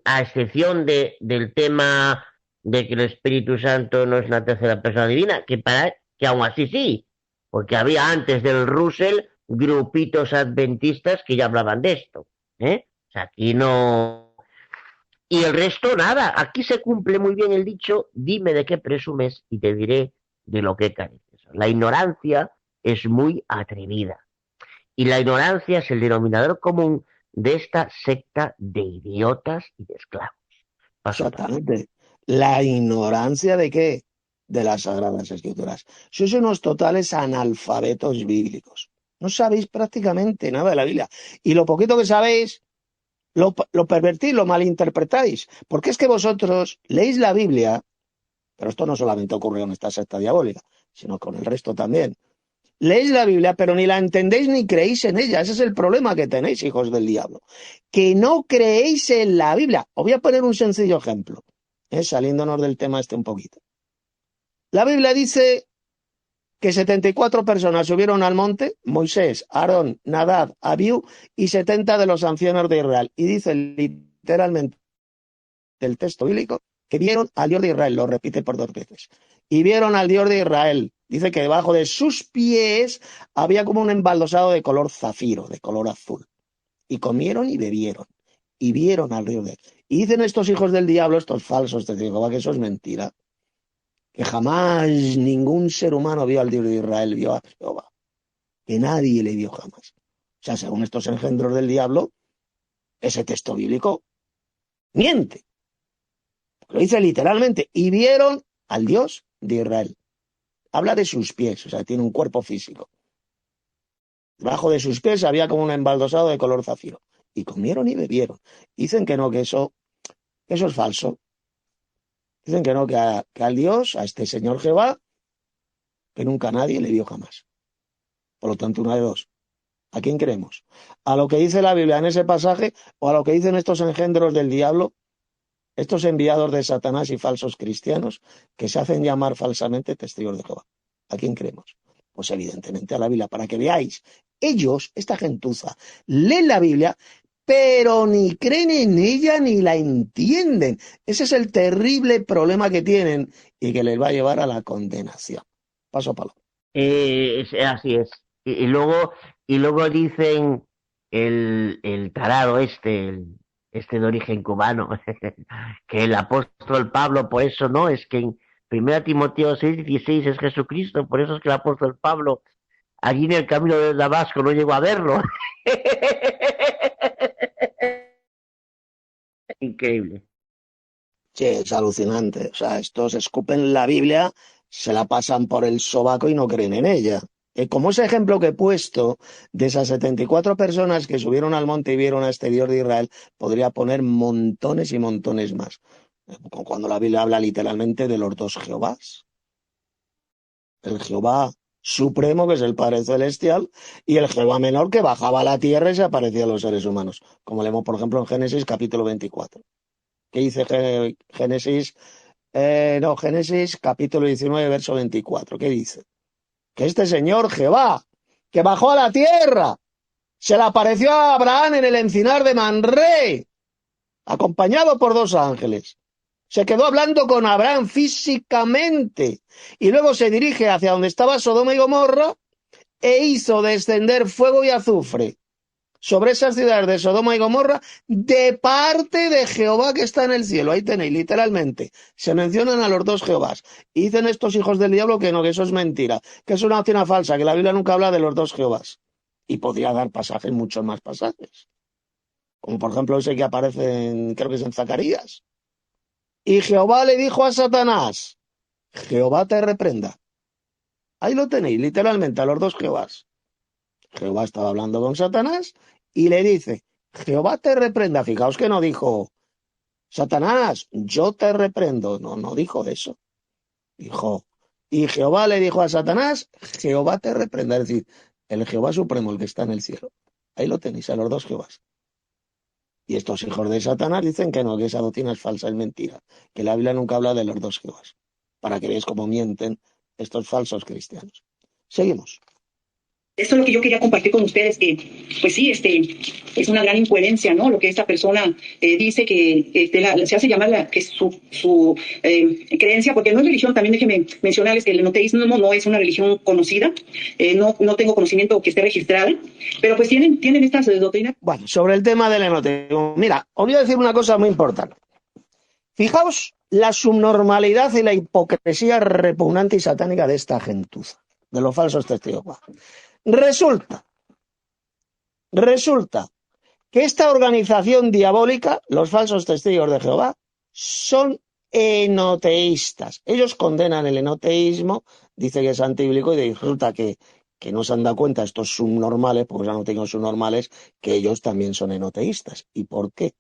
a excepción del tema de que el Espíritu Santo no es una tercera persona divina, que aún así sí, porque había antes del Russell grupitos adventistas que ya hablaban de esto. O sea, aquí no. Y el resto, nada. Aquí se cumple muy bien el dicho: dime de qué presumes y te diré de lo que careces. La ignorancia es muy atrevida. Y la ignorancia es el denominador común de esta secta de idiotas y de esclavos. Exactamente. ¿La ignorancia de qué? De las Sagradas Escrituras. Sois unos totales analfabetos bíblicos. No sabéis prácticamente nada de la Biblia. Y lo poquito que sabéis, lo pervertís, lo malinterpretáis. Porque es que vosotros leéis la Biblia, pero esto no solamente ocurrió en esta secta diabólica, sino con el resto también. Leéis la Biblia, pero ni la entendéis ni creéis en ella. Ese es el problema que tenéis, hijos del diablo. Que no creéis en la Biblia. Os voy a poner un sencillo ejemplo, saliéndonos del tema un poquito. La Biblia dice que 74 personas subieron al monte, Moisés, Aarón, Nadab, Abiú y 70 de los ancianos de Israel. Y dice literalmente el texto bíblico que vieron al Dios de Israel, lo repite por 2 veces. Y vieron al Dios de Israel. Dice que debajo de sus pies había como un embaldosado de color zafiro, de color azul. Y comieron y bebieron. Y vieron al Dios de Israel. Y dicen estos hijos del diablo, estos falsos de Jehová, que eso es mentira. Que jamás ningún ser humano vio al Dios de Israel, vio a Jehová. Que nadie le vio jamás. O sea, según estos engendros del diablo, ese texto bíblico miente. Lo dice literalmente. Y vieron al Dios de Israel. Habla de sus pies, o sea, tiene un cuerpo físico. Debajo de sus pies había como un embaldosado de color zafiro. Y comieron y bebieron. Dicen que no, que eso es falso. Dicen que no, que al Dios, a este Señor Jehová, que nunca nadie le vio jamás. Por lo tanto, una de dos. ¿A quién creemos? ¿A lo que dice la Biblia en ese pasaje o a lo que dicen estos engendros del diablo, estos enviados de Satanás y falsos cristianos que se hacen llamar falsamente testigos de Jehová? ¿A quién creemos? Pues evidentemente a la Biblia, para que veáis. Ellos, esta gentuza, leen la Biblia, pero ni creen en ella ni la entienden. Ese es el terrible problema que tienen y que les va a llevar a la condenación. Paso a paso. Así es. Y luego dicen el tarado este de origen cubano, que el apóstol Pablo, por eso no, es que en 1 Timoteo 6:16 es Jesucristo, por eso es que el apóstol Pablo allí en el camino de Damasco no llegó a verlo. Increíble. Sí, es alucinante. O sea, estos escupen la Biblia, se la pasan por el sobaco y no creen en ella. Como ese ejemplo que he puesto de esas 74 personas que subieron al monte y vieron a este Dios de Israel, podría poner montones y montones más. Como cuando la Biblia habla literalmente de los dos Jehovás. El Jehová supremo, que es el Padre Celestial, y el Jehová menor, que bajaba a la tierra y se aparecía a los seres humanos. Como leemos, por ejemplo, en Génesis capítulo 24. ¿Qué dice Génesis? Génesis capítulo 19, verso 24. ¿Qué dice? Que este señor Jehová, que bajó a la tierra, se le apareció a Abraham en el encinar de Manré, acompañado por 2 ángeles. Se quedó hablando con Abraham físicamente y luego se dirige hacia donde estaba Sodoma y Gomorra e hizo descender fuego y azufre sobre esas ciudades de Sodoma y Gomorra de parte de Jehová que está en el cielo. Ahí tenéis, literalmente. Se mencionan a los 2 Jehovás. Y dicen estos hijos del diablo que no, que eso es mentira, que es una doctrina falsa, que la Biblia nunca habla de los 2 Jehovás. Y podría dar pasajes, muchos más pasajes. Como por ejemplo ese que aparece creo que es en Zacarías. Y Jehová le dijo a Satanás, Jehová te reprenda. Ahí lo tenéis, literalmente, a los 2 Jehovás. Jehová estaba hablando con Satanás y le dice, Jehová te reprenda. Fijaos que no dijo, Satanás, yo te reprendo. No dijo eso. Dijo, y Jehová le dijo a Satanás, Jehová te reprenda. Es decir, el Jehová supremo, el que está en el cielo. Ahí lo tenéis, a los 2 Jehovás. Y estos hijos de Satanás dicen que no, que esa doctrina es falsa, es mentira, que la Biblia nunca habla de los 2 Jehovás. Para que veáis cómo mienten estos falsos cristianos. Seguimos. Esto es lo que yo quería compartir con ustedes, que pues sí, es una gran incoherencia, ¿no? Lo que esta persona dice que se hace llamar que es su creencia, porque no es religión. También déjenme mencionarles que el enoteísmo no es una religión conocida, no tengo conocimiento que esté registrada, pero pues tienen estas doctrinas. Bueno, sobre el tema del enoteísmo, mira, os voy a decir una cosa muy importante. Fijaos la subnormalidad y la hipocresía repugnante y satánica de esta gentuza, de los falsos testigos. Resulta que esta organización diabólica, los falsos testigos de Jehová, son enoteístas. Ellos condenan el enoteísmo, dice que es antibíblico, y resulta que no se han dado cuenta estos subnormales, porque ya no tengo subnormales, que ellos también son enoteístas. ¿Y por qué?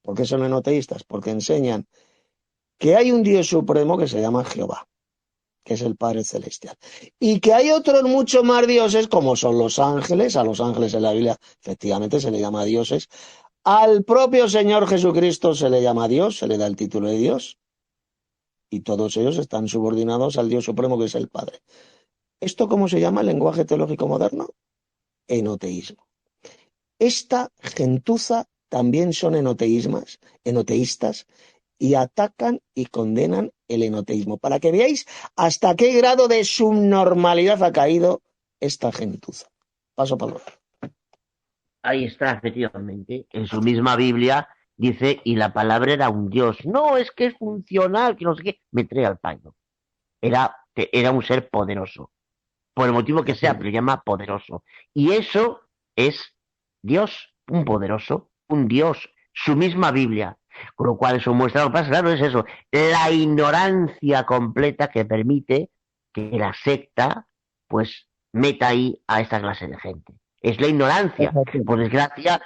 ¿Por qué son enoteístas? Porque enseñan que hay un Dios supremo que se llama Jehová, que es el Padre Celestial, y que hay otros muchos más dioses, como son los ángeles. A los ángeles en la Biblia efectivamente se le llama dioses, al propio Señor Jesucristo se le llama Dios, se le da el título de Dios, y todos ellos están subordinados al Dios supremo que es el Padre. ¿Esto cómo se llama el lenguaje teológico moderno? Enoteísmo. Esta gentuza también son enoteístas, y atacan y condenan el enoteísmo, para que veáis hasta qué grado de subnormalidad ha caído esta gentuza. Paso palabra. Ahí está, efectivamente. En su misma Biblia dice, y la palabra era un Dios. No, es que es funcional, que no sé qué. Me trae al paño. Era un ser poderoso. Por el motivo que sea, pero llama poderoso. Y eso es Dios, un poderoso, un Dios, su misma Biblia. Con lo cual eso muestra, lo que pasa, claro, es eso, la ignorancia completa que permite que la secta, pues, meta ahí a esta clase de gente. Es la ignorancia. Por desgracia,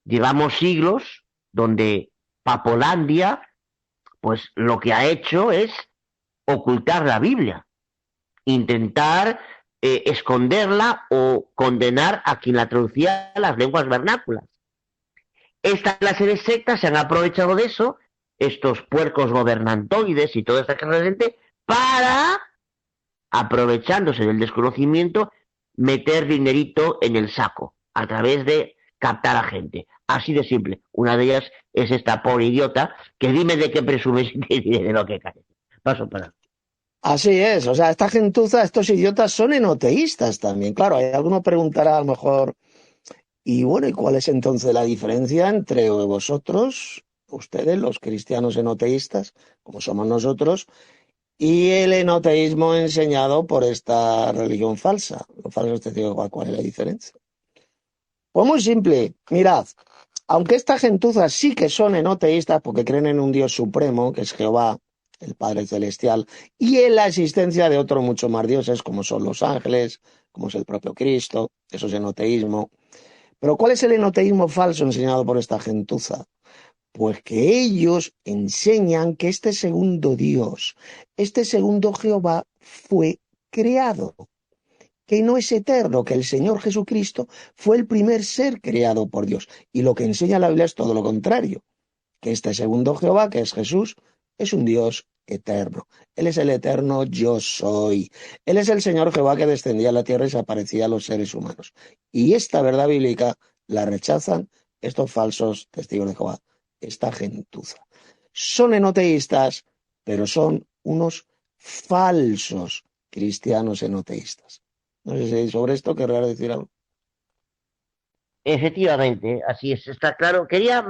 llevamos siglos donde Papolandia, pues, lo que ha hecho es ocultar la Biblia, intentar esconderla o condenar a quien la traducía a las lenguas vernáculas. Esta clase de sectas se han aprovechado de eso, estos puercos gobernantoides y toda esta clase de gente, para, aprovechándose del desconocimiento, meter dinerito en el saco, a través de captar a gente. Así de simple. Una de ellas es esta pobre idiota que dime de qué presumes y te diré de lo que cae. Paso para. Así es, o sea, esta gentuza, estos idiotas son enoteístas también. Claro, hay alguno preguntará a lo mejor, y bueno, ¿y cuál es entonces la diferencia entre vosotros, ustedes, los cristianos enoteístas, como somos nosotros, y el enoteísmo enseñado por esta religión falsa? Lo falso es testigo, ¿cuál es la diferencia? Pues muy simple, mirad, aunque esta gentuza sí que son enoteístas porque creen en un Dios supremo, que es Jehová, el Padre Celestial, y en la existencia de otros muchos más dioses, como son los ángeles, como es el propio Cristo, eso es enoteísmo. Pero ¿cuál es el enoteísmo falso enseñado por esta gentuza? Pues que ellos enseñan que este segundo Dios, este segundo Jehová, fue creado, que no es eterno, que el Señor Jesucristo fue el primer ser creado por Dios. Y lo que enseña la Biblia es todo lo contrario, que este segundo Jehová, que es Jesús, es un Dios eterno. Él es el eterno yo soy. Él es el Señor Jehová que descendía a la tierra y se aparecía a los seres humanos. Y esta verdad bíblica la rechazan estos falsos testigos de Jehová, esta gentuza. Son enoteístas, pero son unos falsos cristianos enoteístas. No sé si sobre esto querrás decir algo. Efectivamente, así es, está claro. Quería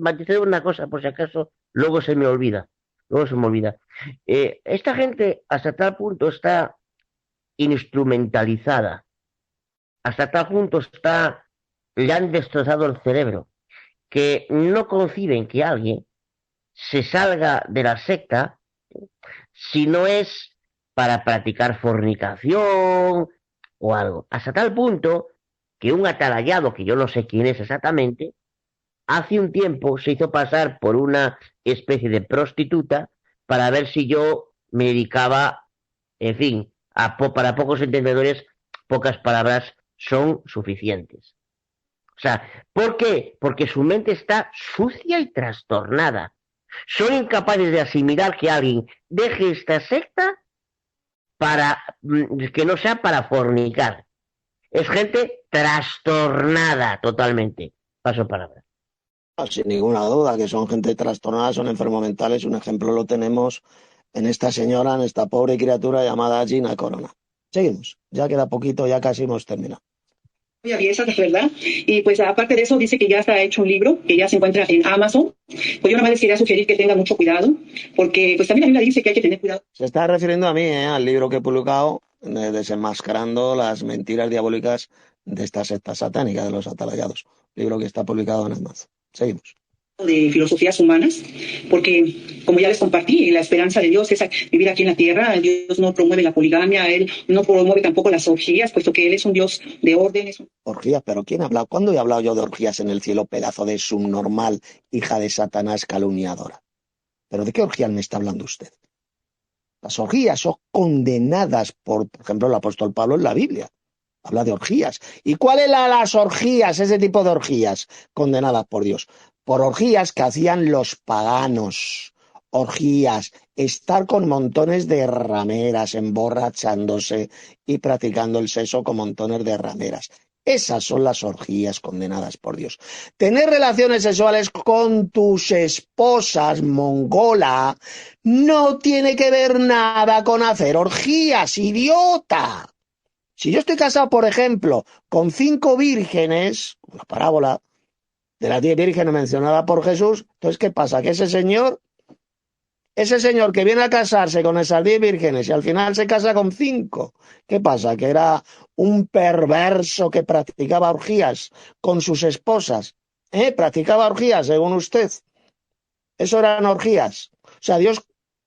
matizar una cosa, por si acaso, luego se me olvida. Luego se me olvida. Esta gente hasta tal punto está instrumentalizada, hasta tal punto le han destrozado el cerebro, que no conciben que alguien se salga de la secta si no es para practicar fornicación o algo. Hasta tal punto que un atalayado, que yo no sé quién es exactamente, hace un tiempo se hizo pasar por una especie de prostituta para ver si yo me dedicaba, en fin, para pocos entendedores, pocas palabras son suficientes. O sea, ¿por qué? Porque su mente está sucia y trastornada. Son incapaces de asimilar que alguien deje esta secta para que no sea para fornicar. Es gente trastornada totalmente. Paso palabra. Sin ninguna duda que son gente trastornada, son enfermos mentales. Un ejemplo lo tenemos en esta señora, en esta pobre criatura llamada Gina Corona. Seguimos, ya queda poquito, ya casi hemos terminado. Muy aviesa, es verdad. Y pues aparte de eso, dice que ya está hecho un libro, que ya se encuentra en Amazon. Pues yo nada más les quería sugerir que tengan mucho cuidado, porque pues también la Biblia dice que hay que tener cuidado. Se está refiriendo a mí, al libro que he publicado, desenmascarando las mentiras diabólicas de esta secta satánica de los atalayados. Libro que está publicado en Amazon. Seguimos. De filosofías humanas, porque como ya les compartí, la esperanza de Dios es vivir aquí en la tierra. Dios no promueve la poligamia, Él no promueve tampoco las orgías, puesto que Él es un Dios de orden. Orgías, pero ¿quién ha hablado? ¿Cuándo he hablado yo de orgías en el cielo, pedazo de subnormal, hija de Satanás calumniadora? ¿Pero de qué orgías me está hablando usted? Las orgías son condenadas por ejemplo, el apóstol Pablo en la Biblia. Habla de orgías. ¿Y cuáles eran las orgías, ese tipo de orgías condenadas por Dios? Por orgías que hacían los paganos. Orgías, estar con montones de rameras, emborrachándose y practicando el sexo con montones de rameras. Esas son las orgías condenadas por Dios. Tener relaciones sexuales con tus esposas, mongola, no tiene que ver nada con hacer orgías, idiota. Si yo estoy casado, por ejemplo, con 5 vírgenes, una parábola de las 10 vírgenes mencionada por Jesús, entonces, ¿qué pasa? Que ese señor que viene a casarse con esas 10 vírgenes y al final se casa con 5, ¿qué pasa? Que era un perverso que practicaba orgías con sus esposas. Practicaba orgías, según usted. Eso eran orgías. O sea,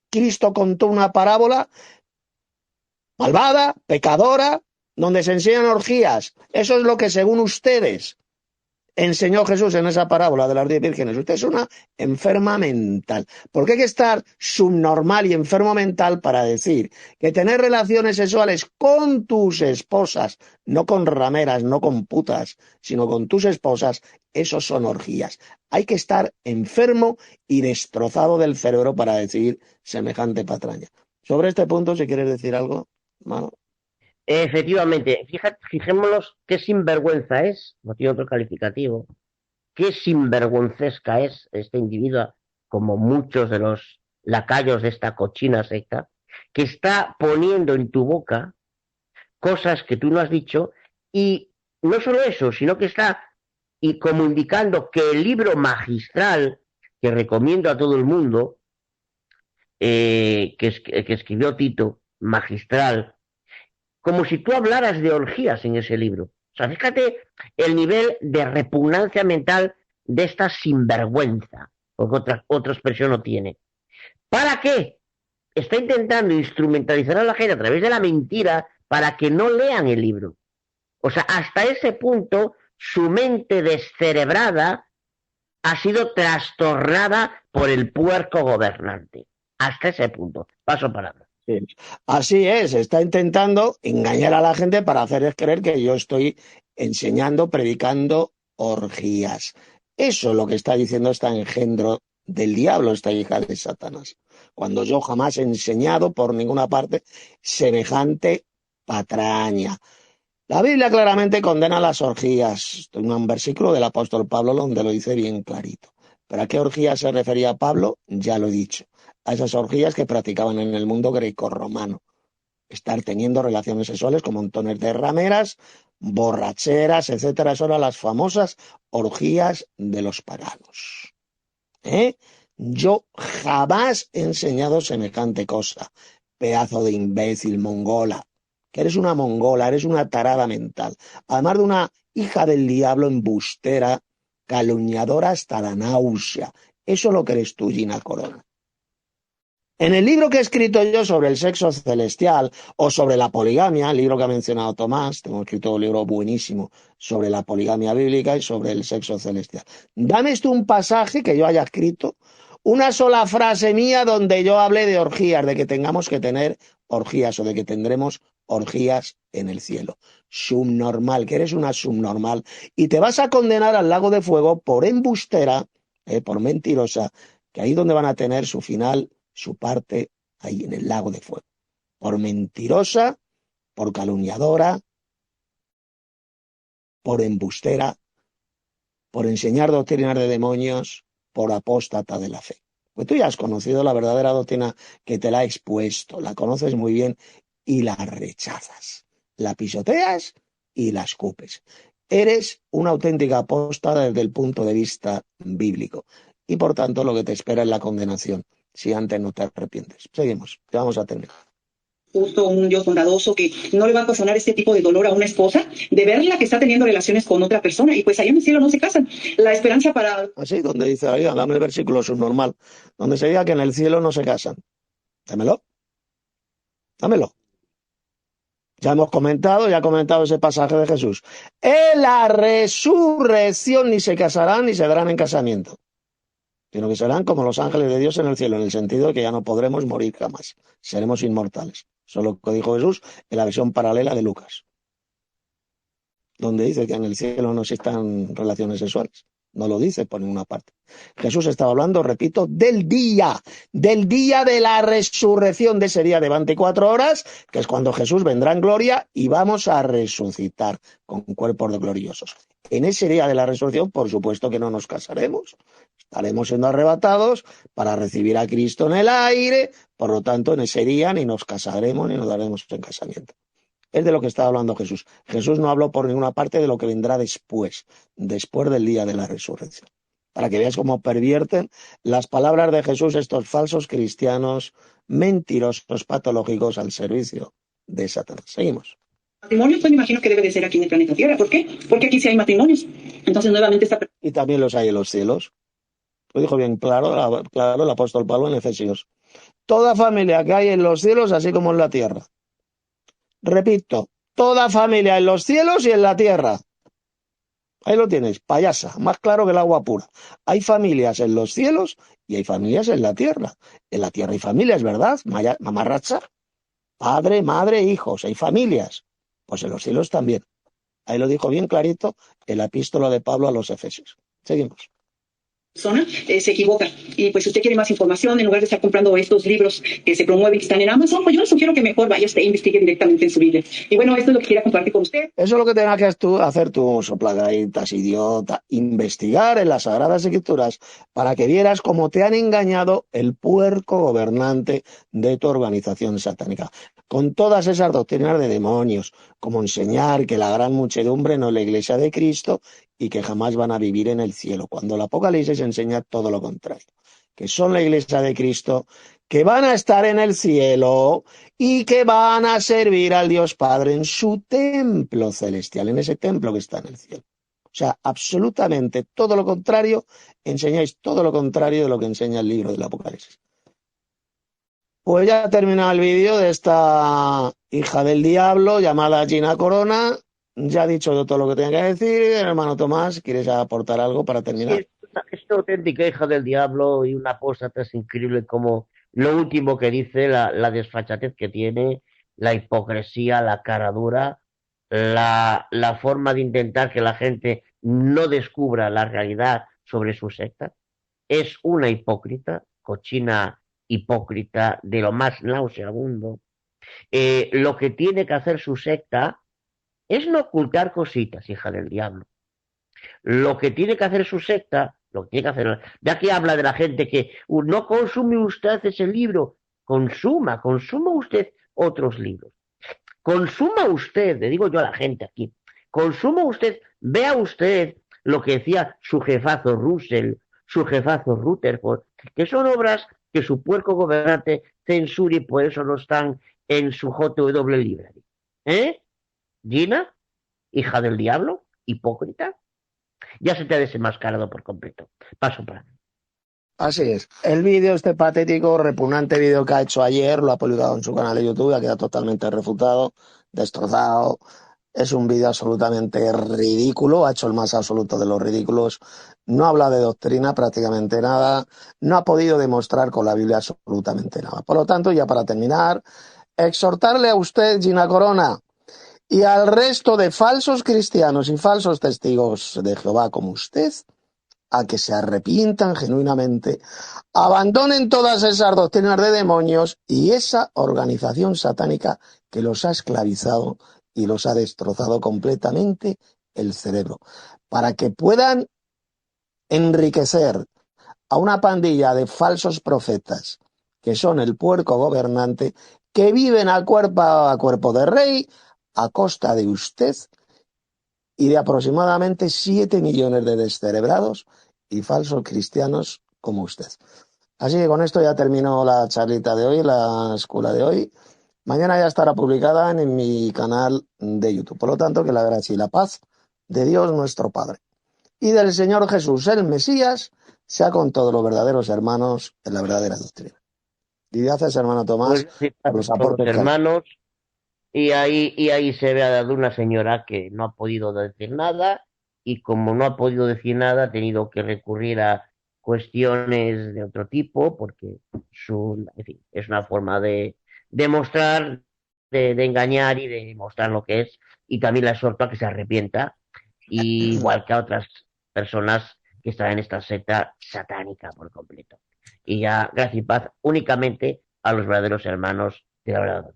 Cristo contó una parábola malvada, pecadora, donde se enseñan orgías. Eso es lo que, según ustedes, enseñó Jesús en esa parábola de las 10 vírgenes. Usted es una enferma mental. Porque hay que estar subnormal y enfermo mental para decir que tener relaciones sexuales con tus esposas, no con rameras, no con putas, sino con tus esposas, eso son orgías. Hay que estar enfermo y destrozado del cerebro para decir semejante patraña. Sobre este punto, si quieres decir algo, mano. Efectivamente, fijémonos qué sinvergüenza es, no tiene otro calificativo, qué sinvergüencesca es este individuo, como muchos de los lacayos de esta cochina secta, que está poniendo en tu boca cosas que tú no has dicho, y no solo eso, sino que está y como indicando que el libro magistral que recomiendo a todo el mundo, que escribió Tito, magistral, como si tú hablaras de orgías en ese libro. O sea, fíjate el nivel de repugnancia mental de esta sinvergüenza, porque otra expresión no tiene. ¿Para qué? Está intentando instrumentalizar a la gente a través de la mentira para que no lean el libro. O sea, hasta ese punto su mente descerebrada ha sido trastornada por el puerco gobernante. Hasta ese punto. Paso palabra. Sí. Así es, está intentando engañar a la gente para hacerles creer que yo estoy enseñando, predicando orgías. Eso es lo que está diciendo este engendro del diablo, esta hija de Satanás. Cuando yo jamás he enseñado por ninguna parte semejante patraña. La Biblia claramente condena las orgías. Tengo un versículo del apóstol Pablo donde lo dice bien clarito. ¿Pero a qué orgías se refería Pablo? Ya lo he dicho. A esas orgías que practicaban en el mundo grecorromano. Estar teniendo relaciones sexuales con montones de rameras, borracheras, etcétera. Eso eran las famosas orgías de los paganos. Yo jamás he enseñado semejante cosa. Pedazo de imbécil, mongola. Que eres una mongola, eres una tarada mental. Además de una hija del diablo embustera, calumniadora hasta la náusea. Eso es lo que eres tú, Gina Corona. En el libro que he escrito yo sobre el sexo celestial o sobre la poligamia, el libro que ha mencionado Tomás, tengo escrito un libro buenísimo sobre la poligamia bíblica y sobre el sexo celestial. Dame esto un pasaje que yo haya escrito, una sola frase mía donde yo hable de orgías, de que tengamos que tener orgías o de que tendremos orgías en el cielo. Subnormal, que eres una subnormal y te vas a condenar al lago de fuego por embustera, por mentirosa, que ahí es donde van a tener su final, su parte, ahí en el lago de fuego. Por mentirosa, por calumniadora, por embustera, por enseñar doctrinas de demonios, por apóstata de la fe. Pues tú ya has conocido la verdadera doctrina que te la he expuesto, la conoces muy bien y la rechazas, la pisoteas y la escupes. Eres una auténtica apóstata desde el punto de vista bíblico y por tanto lo que te espera es la condenación si antes no te arrepientes. Seguimos, ya vamos a terminar. Justo un Dios bondadoso que no le va a ocasionar este tipo de dolor a una esposa de verla que está teniendo relaciones con otra persona y pues allá en el cielo no se casan. La esperanza para... Así, donde dice ahí, dame el versículo subnormal, donde se diga que en el cielo no se casan. Dámelo. Dámelo. Ya ha comentado ese pasaje de Jesús. En la resurrección ni se casarán ni se darán en casamiento, sino que serán como los ángeles de Dios en el cielo, en el sentido de que ya no podremos morir jamás. Seremos inmortales. Eso es lo que dijo Jesús en la versión paralela de Lucas, donde dice que en el cielo no existan relaciones sexuales. No lo dice por ninguna parte. Jesús estaba hablando, repito, del día de la resurrección, de ese día de 24 horas, que es cuando Jesús vendrá en gloria y vamos a resucitar con cuerpos gloriosos. En ese día de la resurrección, por supuesto que no nos casaremos, estaremos siendo arrebatados para recibir a Cristo en el aire, por lo tanto, en ese día ni nos casaremos ni nos daremos en casamiento. Es de lo que estaba hablando Jesús. Jesús no habló por ninguna parte de lo que vendrá después del día de la resurrección. Para que veas cómo pervierten las palabras de Jesús estos falsos cristianos mentirosos, patológicos al servicio de Satanás. Seguimos. Matrimonio, pues me imagino que debe de ser aquí en el planeta Tierra. ¿Por qué? Porque aquí sí hay matrimonios. Entonces nuevamente está... Y también los hay en los cielos. Lo dijo bien claro el apóstol Pablo en Efesios. Toda familia que hay en los cielos, así como en la tierra. Repito, toda familia en los cielos y en la tierra. Ahí lo tienes, payasa, más claro que el agua pura. Hay familias en los cielos y hay familias en la tierra. En la tierra hay familias, ¿verdad? Mamarracha, padre, madre, hijos, hay familias. Pues en los cielos también. Ahí lo dijo bien clarito en la epístola de Pablo a los Efesios. Seguimos. persona se equivoca. Y pues si usted quiere más información, en lugar de estar comprando estos libros que se promueven y que están en Amazon, pues yo le sugiero que mejor vaya usted e investigue directamente en su Biblia. Y bueno, esto es lo que quería compartir con usted. Eso es lo que tengas que hacer tú, soplagaitas, idiota, investigar en las Sagradas Escrituras para que vieras cómo te han engañado el puerco gobernante de tu organización satánica. Con todas esas doctrinas de demonios, como enseñar que la gran muchedumbre no es la Iglesia de Cristo y que jamás van a vivir en el cielo, cuando el Apocalipsis enseña todo lo contrario, que son la Iglesia de Cristo, que van a estar en el cielo y que van a servir al Dios Padre en su templo celestial, en ese templo que está en el cielo. O sea, absolutamente todo lo contrario, enseñáis todo lo contrario de lo que enseña el libro del Apocalipsis. Pues ya ha terminado el vídeo de esta hija del diablo llamada Gina Corona. Ya ha dicho yo todo lo que tenía que decir. Hermano Tomás, ¿quieres aportar algo para Sí, terminar? es una auténtica hija del diablo y una apóstata. Es increíble como lo último que dice, la desfachatez que tiene, la hipocresía, la cara dura, la forma de intentar que la gente no descubra la realidad sobre su secta. Es una hipócrita, cochina hipócrita de lo más nauseabundo. Lo que tiene que hacer su secta es no ocultar cositas, hija del diablo. Lo que tiene que hacer su secta, lo que tiene que hacer, ya que habla de la gente que no consume usted ese libro, consuma usted otros libros. Consuma usted, le digo yo a la gente aquí, consuma usted, vea usted lo que decía su jefazo Russell, su jefazo Rutherford, que son obras que su puerco gobernante censura y por eso no están en su JW Library. ¿Eh? Gina, hija del diablo, hipócrita, ya se te ha desenmascarado por completo. Paso para mí. Así es. El vídeo, este patético, repugnante vídeo que ha hecho ayer, lo ha publicado en su canal de YouTube, ha quedado totalmente refutado, destrozado. Es un vídeo absolutamente ridículo, ha hecho el más absoluto de los ridículos. No habla de doctrina prácticamente nada, no ha podido demostrar con la Biblia absolutamente nada. Por lo tanto, ya para terminar, exhortarle a usted, Gina Corona, y al resto de falsos cristianos y falsos testigos de Jehová como usted, a que se arrepientan genuinamente, abandonen todas esas doctrinas de demonios y esa organización satánica que los ha esclavizado y los ha destrozado completamente el cerebro, para que puedan enriquecer a una pandilla de falsos profetas que son el puerco gobernante, que viven a cuerpo de rey a costa de usted y de aproximadamente 7 millones de descerebrados y falsos cristianos como usted. Así que con esto ya termino la charlita de hoy, la escuela de hoy. Mañana ya estará publicada en mi canal de YouTube. Por lo tanto, que la gracia y la paz de Dios nuestro Padre y del Señor Jesús, el Mesías, sea con todos los verdaderos hermanos en la verdadera doctrina. Y gracias, hermano Tomás, Pues por los todos los aportes que ha hecho. hermanos, y ahí se ve a una señora que no ha podido decir nada, y como no ha podido decir nada, ha tenido que recurrir a cuestiones de otro tipo, porque en fin, es una forma de demostrar, de engañar y de mostrar lo que es, y también la exhorto a que se arrepienta, igual que a otras personas que están en esta secta satánica por completo. Y ya, gracias y paz únicamente a los verdaderos hermanos de la verdad.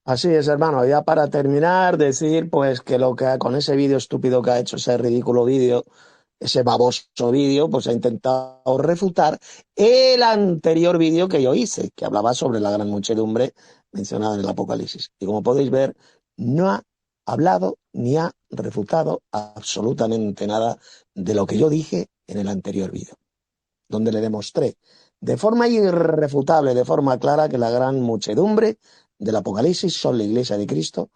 Así es, hermano. Ya para terminar, decir pues que lo que con ese vídeo estúpido que ha hecho, ese ridículo vídeo, ese baboso vídeo, pues ha intentado refutar el anterior vídeo que yo hice, que hablaba sobre la gran muchedumbre mencionada en el Apocalipsis. Y como podéis ver, no ha hablado ni ha refutado absolutamente nada de lo que yo dije en el anterior vídeo, donde le demostré de forma irrefutable, de forma clara, que la gran muchedumbre del Apocalipsis son la Iglesia de Cristo,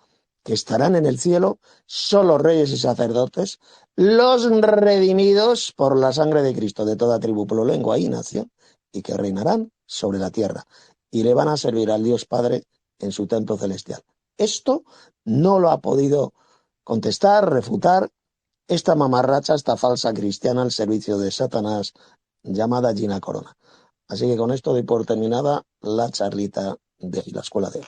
que estarán en el cielo, son los reyes y sacerdotes, los redimidos por la sangre de Cristo de toda tribu, pueblo, lengua y nación, y que reinarán sobre la tierra, y le van a servir al Dios Padre en su templo celestial. Esto no lo ha podido contestar, refutar esta mamarracha, esta falsa cristiana al servicio de Satanás, llamada Gina Corona. Así que con esto doy por terminada la charlita de hoy, la escuela de hoy.